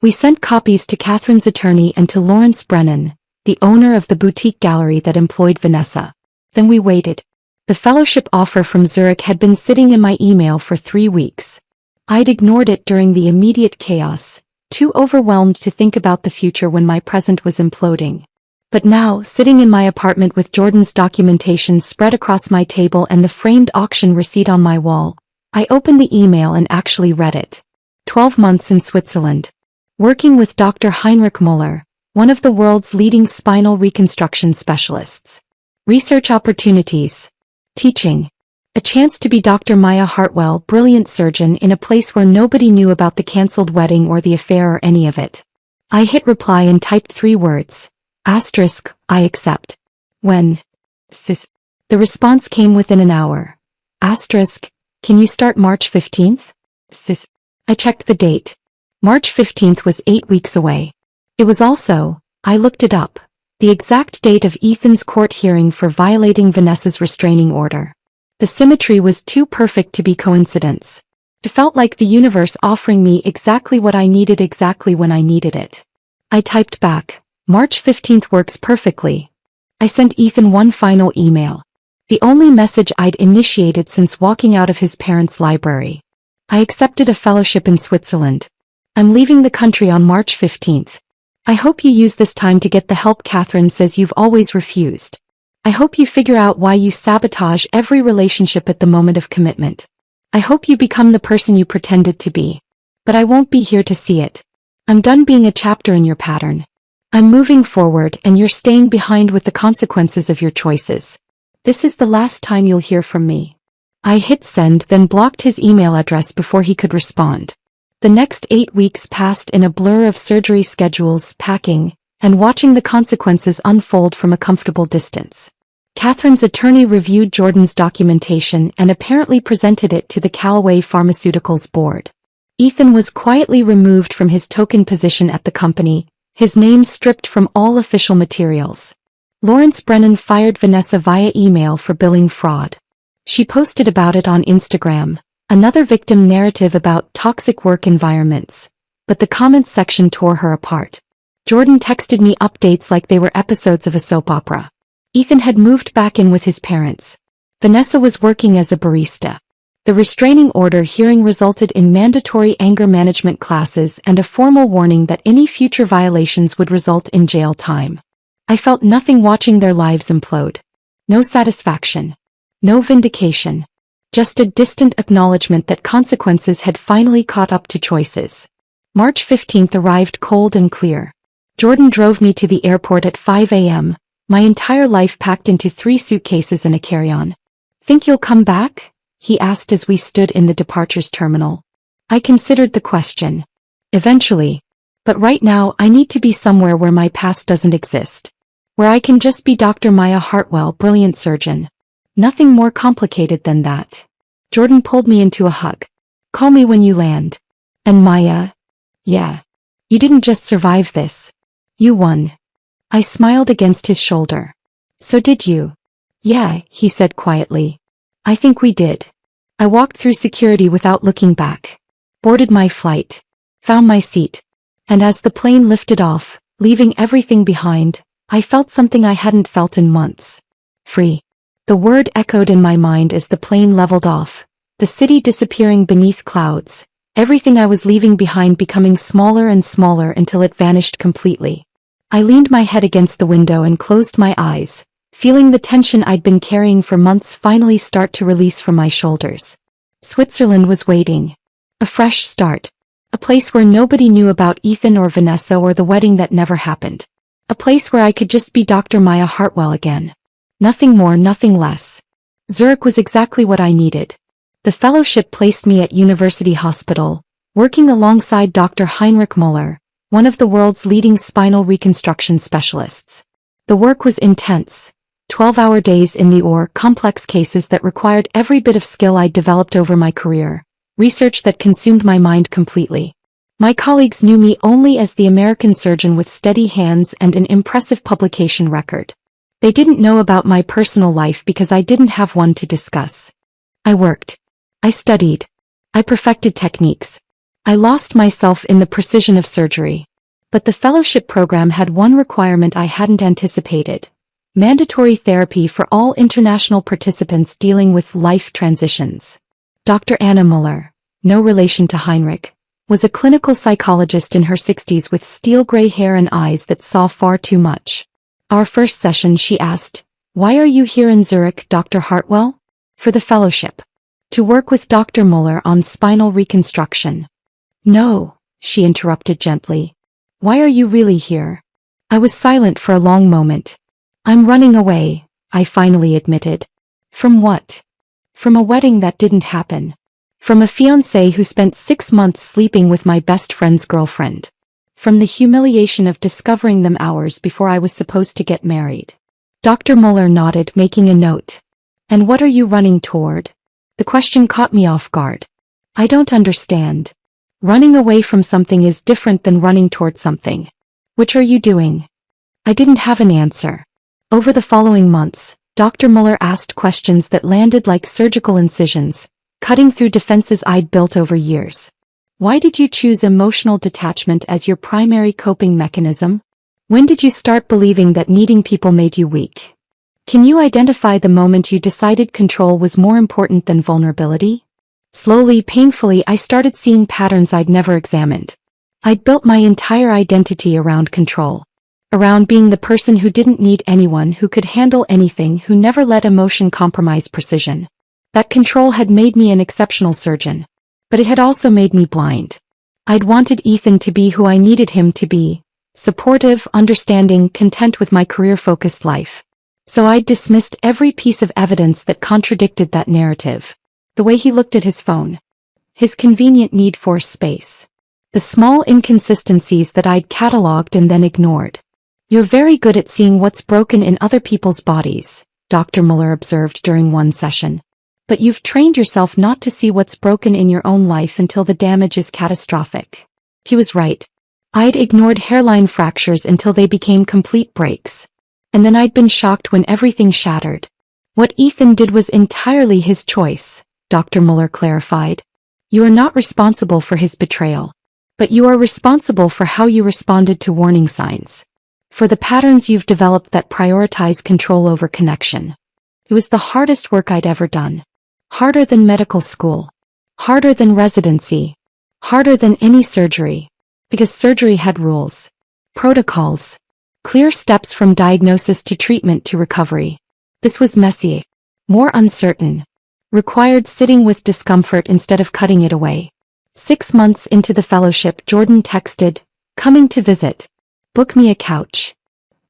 We sent copies to Catherine's attorney and to Lawrence Brennan, the owner of the boutique gallery that employed Vanessa. Then we waited. The fellowship offer from Zurich had been sitting in my email for 3 weeks. I'd ignored it during the immediate chaos, too overwhelmed to think about the future when my present was imploding. But now, sitting in my apartment with Jordan's documentation spread across my table and the framed auction receipt on my wall, I opened the email and actually read it. 12 months in Switzerland. Working with Dr. Heinrich Müller, one of the world's leading spinal reconstruction specialists. Research opportunities. Teaching. A chance to be Dr. Maya Hartwell, brilliant surgeon in a place where nobody knew about the cancelled wedding or the affair or any of it. I hit reply and typed 3 words. Asterisk, I accept. When? Sis. The response came within an hour. Asterisk, can you start March 15th? Sis. I checked the date. March 15th was 8 weeks away. It was also, I looked it up, the exact date of Ethan's court hearing for violating Vanessa's restraining order. The symmetry was too perfect to be coincidence. It felt like the universe offering me exactly what I needed exactly when I needed it. I typed back, March 15th works perfectly. I sent Ethan one final email. The only message I'd initiated since walking out of his parents' library. I accepted a fellowship in Switzerland. I'm leaving the country on March 15th. I hope you use this time to get the help Catherine says you've always refused. I hope you figure out why you sabotage every relationship at the moment of commitment. I hope you become the person you pretended to be. But I won't be here to see it. I'm done being a chapter in your pattern. I'm moving forward and you're staying behind with the consequences of your choices. This is the last time you'll hear from me. I hit send then blocked his email address before he could respond. The next 8 weeks passed in a blur of surgery schedules, packing, and watching the consequences unfold from a comfortable distance. Catherine's attorney reviewed Jordan's documentation and apparently presented it to the Callaway Pharmaceuticals board. Ethan was quietly removed from his token position at the company, his name stripped from all official materials. Lawrence Brennan fired Vanessa via email for billing fraud. She posted about it on Instagram, another victim narrative about toxic work environments, but the comments section tore her apart. Jordan texted me updates like they were episodes of a soap opera. Ethan had moved back in with his parents. Vanessa was working as a barista. The restraining order hearing resulted in mandatory anger management classes and a formal warning that any future violations would result in jail time. I felt nothing watching their lives implode. No satisfaction. No vindication. Just a distant acknowledgement that consequences had finally caught up to choices. March 15th arrived cold and clear. Jordan drove me to the airport at 5 a.m., my entire life packed into 3 suitcases and a carry-on. Think you'll come back? He asked as we stood in the departures terminal. I considered the question. Eventually. But right now I need to be somewhere where my past doesn't exist. Where I can just be Dr. Maya Hartwell, brilliant surgeon. Nothing more complicated than that. Jordan pulled me into a hug. Call me when you land. And Maya? Yeah. You didn't just survive this. You won. I smiled against his shoulder. So did you? Yeah, he said quietly. I think we did. I walked through security without looking back. Boarded my flight. Found my seat. And as the plane lifted off, leaving everything behind, I felt something I hadn't felt in months. Free. The word echoed in my mind as the plane leveled off, the city disappearing beneath clouds, everything I was leaving behind becoming smaller and smaller until it vanished completely. I leaned my head against the window and closed my eyes, feeling the tension I'd been carrying for months finally start to release from my shoulders. Switzerland was waiting. A fresh start. A place where nobody knew about Ethan or Vanessa or the wedding that never happened. A place where I could just be Dr. Maya Hartwell again. Nothing more, nothing less. Zurich was exactly what I needed. The fellowship placed me at University Hospital, working alongside Dr. Heinrich Müller, one of the world's leading spinal reconstruction specialists. The work was intense. 12-hour days in the OR, complex cases that required every bit of skill I'd developed over my career, research that consumed my mind completely. My colleagues knew me only as the American surgeon with steady hands and an impressive publication record. They didn't know about my personal life because I didn't have one to discuss. I worked. I studied. I perfected techniques. I lost myself in the precision of surgery. But the fellowship program had one requirement I hadn't anticipated: mandatory therapy for all international participants dealing with life transitions. Dr. Anna Müller, no relation to Heinrich, was a clinical psychologist in her 60s with steel-gray hair and eyes that saw far too much. Our first session, she asked, "Why are you here in Zurich, Dr. Hartwell?" "For the fellowship. To work with Dr. Müller on spinal reconstruction." "No," she interrupted gently. "Why are you really here?" I was silent for a long moment. "I'm running away," I finally admitted. "From what?" "From a wedding that didn't happen. From a fiancé who spent 6 months sleeping with my best friend's girlfriend. From the humiliation of discovering them hours before I was supposed to get married." Dr. Müller nodded, making a note. "And what are you running toward?" The question caught me off guard. "I don't understand. Running away from something is different than running toward something. Which are you doing?" I didn't have an answer. Over the following months, Dr. Müller asked questions that landed like surgical incisions, cutting through defenses I'd built over years. Why did you choose emotional detachment as your primary coping mechanism? When did you start believing that needing people made you weak? Can you identify the moment you decided control was more important than vulnerability? Slowly, painfully, I started seeing patterns I'd never examined. I'd built my entire identity around control. Around being the person who didn't need anyone, who could handle anything, who never let emotion compromise precision. That control had made me an exceptional surgeon. But it had also made me blind. I'd wanted Ethan to be who I needed him to be: supportive, understanding, content with my career-focused life. So I'd dismissed every piece of evidence that contradicted that narrative. The way he looked at his phone. His convenient need for space. The small inconsistencies that I'd catalogued and then ignored. "You're very good at seeing what's broken in other people's bodies," Dr. Müller observed during one session. "But you've trained yourself not to see what's broken in your own life until the damage is catastrophic." He was right. I'd ignored hairline fractures until they became complete breaks. And then I'd been shocked when everything shattered. "What Ethan did was entirely his choice," Dr. Müller clarified. "You are not responsible for his betrayal. But you are responsible for how you responded to warning signs. For the patterns you've developed that prioritize control over connection." It was the hardest work I'd ever done. Harder than medical school. Harder than residency. Harder than any surgery. Because surgery had rules. Protocols. Clear steps from diagnosis to treatment to recovery. This was messy. More uncertain. Required sitting with discomfort instead of cutting it away. 6 months into the fellowship, Jordan texted, "Coming to visit. Book me a couch."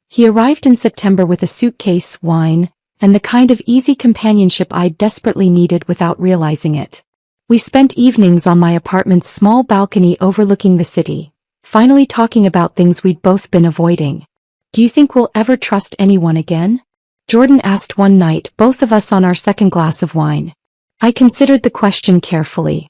He arrived in September with a suitcase, wine, and the kind of easy companionship I desperately needed without realizing it. We spent evenings on my apartment's small balcony overlooking the city, finally talking about things we'd both been avoiding. "Do you think we'll ever trust anyone again?" Jordan asked one night, both of us on our second glass of wine. I considered the question carefully.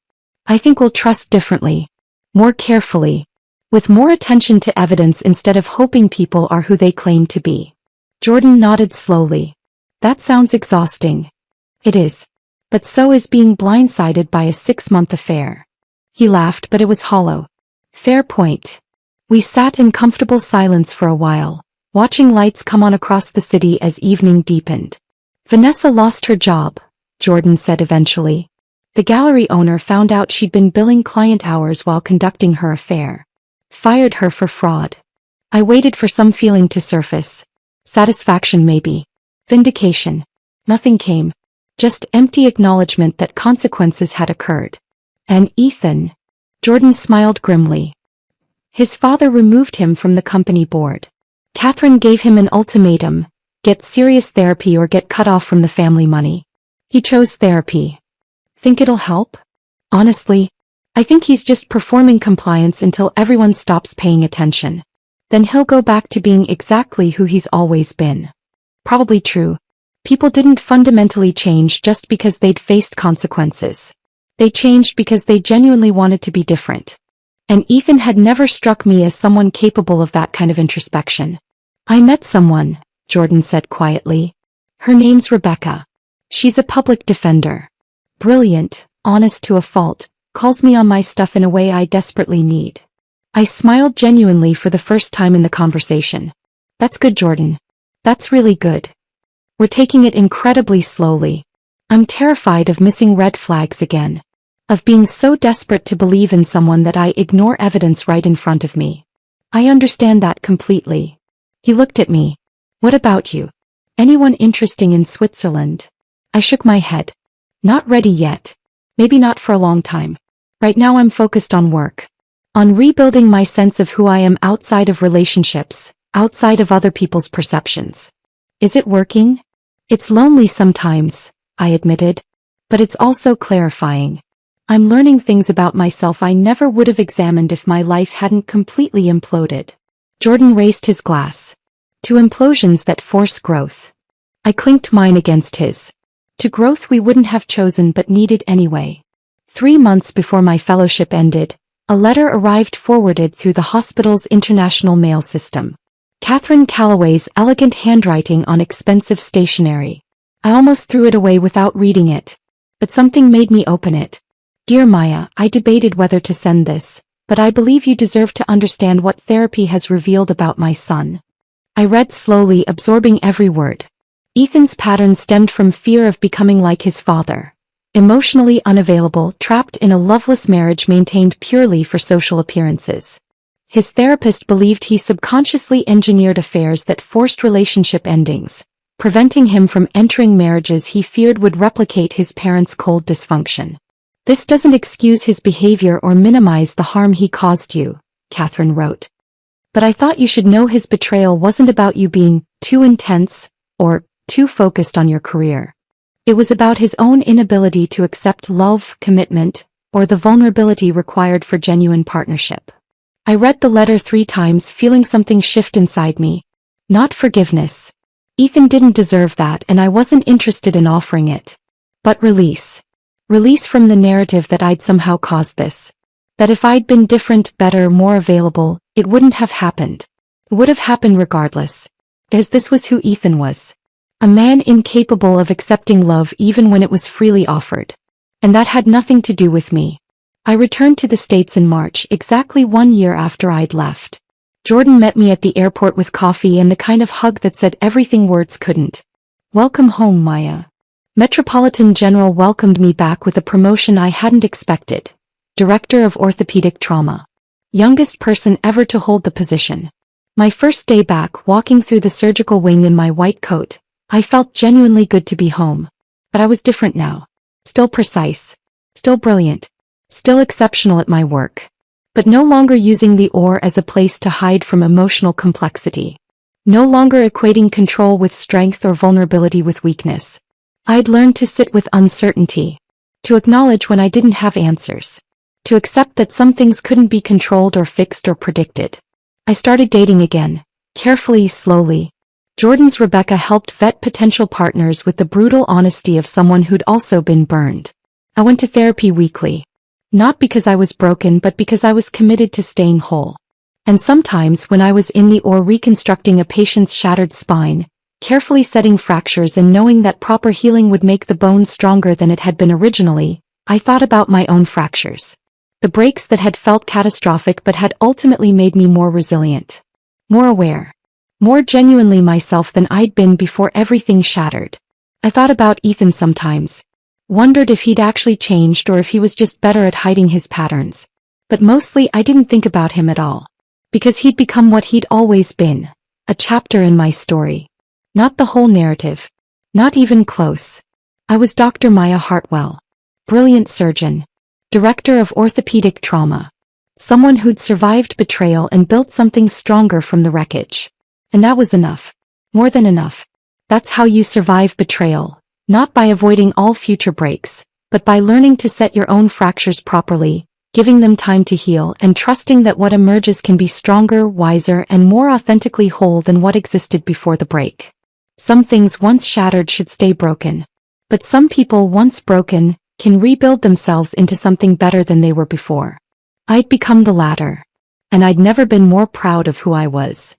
"I think we'll trust differently. More carefully. With more attention to evidence instead of hoping people are who they claim to be." Jordan nodded slowly. "That sounds exhausting." "It is. But so is being blindsided by a 6-month affair." He laughed, but it was hollow. "Fair point." We sat in comfortable silence for a while, watching lights come on across the city as evening deepened. Vanessa lost her job, Jordan said eventually. The gallery owner found out she'd been billing client hours while conducting her affair. Fired her for fraud. I waited for some feeling to surface. Satisfaction maybe. Vindication. Nothing came. Just empty acknowledgement that consequences had occurred. And Ethan? Jordan smiled grimly. His father removed him from the company board. Catherine gave him an ultimatum: get serious therapy or get cut off from the family money. He chose therapy. Think it'll help? Honestly, I think he's just performing compliance until everyone stops paying attention. Then he'll go back to being exactly who he's always been. Probably true. People didn't fundamentally change just because they'd faced consequences. They changed because they genuinely wanted to be different. And Ethan had never struck me as someone capable of that kind of introspection. I met someone, Jordan said quietly. Her name's Rebecca. She's a public defender. Brilliant, honest to a fault, calls me on my stuff in a way I desperately need. I smiled genuinely for the first time in the conversation. That's good, Jordan. That's really good. We're taking it incredibly slowly. I'm terrified of missing red flags again. Of being so desperate to believe in someone that I ignore evidence right in front of me. I understand that completely. He looked at me. What about you? Anyone interesting in Switzerland? I shook my head. Not ready yet. Maybe not for a long time. Right now I'm focused on work. On rebuilding my sense of who I am outside of relationships, outside of other people's perceptions. Is it working? It's lonely sometimes, I admitted. But it's also clarifying. I'm learning things about myself I never would have examined if my life hadn't completely imploded. Jordan raised his glass. To implosions that force growth. I clinked mine against his. To growth we wouldn't have chosen but needed anyway. 3 months before my fellowship ended, a letter arrived forwarded through the hospital's international mail system. Catherine Calloway's elegant handwriting on expensive stationery. I almost threw it away without reading it. But something made me open it. Dear Maya, I debated whether to send this, but I believe you deserve to understand what therapy has revealed about my son. I read slowly, absorbing every word. Ethan's pattern stemmed from fear of becoming like his father. Emotionally unavailable, trapped in a loveless marriage maintained purely for social appearances. His therapist believed he subconsciously engineered affairs that forced relationship endings, preventing him from entering marriages he feared would replicate his parents' cold dysfunction. This doesn't excuse his behavior or minimize the harm he caused you, Catherine wrote. But I thought you should know his betrayal wasn't about you being too intense or too focused on your career. It was about his own inability to accept love, commitment, or the vulnerability required for genuine partnership. I read the letter 3 times, feeling something shift inside me. Not forgiveness. Ethan didn't deserve that and I wasn't interested in offering it. But release. Release from the narrative that I'd somehow caused this. That if I'd been different, better, more available, it wouldn't have happened. It would have happened regardless. Because this was who Ethan was. A man incapable of accepting love even when it was freely offered. And that had nothing to do with me. I returned to the States in March, exactly 1 year after I'd left. Jordan met me at the airport with coffee and the kind of hug that said everything words couldn't. Welcome home, Maya. Metropolitan General welcomed me back with a promotion I hadn't expected. Director of Orthopedic Trauma. Youngest person ever to hold the position. My first day back, walking through the surgical wing in my white coat, I felt genuinely good to be home. But I was different now. Still precise. Still brilliant. Still exceptional at my work. But no longer using the OR as a place to hide from emotional complexity. No longer equating control with strength or vulnerability with weakness. I'd learned to sit with uncertainty. To acknowledge when I didn't have answers. To accept that some things couldn't be controlled or fixed or predicted. I started dating again. Carefully, slowly. Jordan's Rebecca helped vet potential partners with the brutal honesty of someone who'd also been burned. I went to therapy weekly. Not because I was broken but because I was committed to staying whole. And sometimes when I was in the OR reconstructing a patient's shattered spine, carefully setting fractures and knowing that proper healing would make the bone stronger than it had been originally, I thought about my own fractures. The breaks that had felt catastrophic but had ultimately made me more resilient. More aware. More genuinely myself than I'd been before everything shattered. I thought about Ethan sometimes. Wondered if he'd actually changed or if he was just better at hiding his patterns. But mostly I didn't think about him at all. Because he'd become what he'd always been. A chapter in my story. Not the whole narrative. Not even close. I was Dr. Maya Hartwell. Brilliant surgeon. Director of orthopedic trauma. Someone who'd survived betrayal and built something stronger from the wreckage. And that was enough. More than enough. That's how you survive betrayal. Not by avoiding all future breaks, but by learning to set your own fractures properly, giving them time to heal and trusting that what emerges can be stronger, wiser, and more authentically whole than what existed before the break. Some things once shattered should stay broken. But some people once broken can rebuild themselves into something better than they were before. I'd become the latter. And I'd never been more proud of who I was.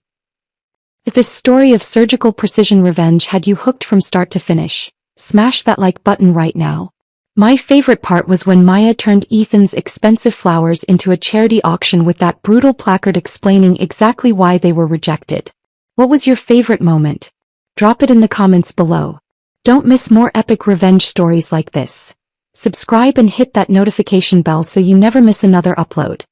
If this story of surgical precision revenge had you hooked from start to finish, smash that like button right now. My favorite part was when Maya turned Ethan's expensive flowers into a charity auction with that brutal placard explaining exactly why they were rejected. What was your favorite moment? Drop it in the comments below. Don't miss more epic revenge stories like this. Subscribe and hit that notification bell so you never miss another upload.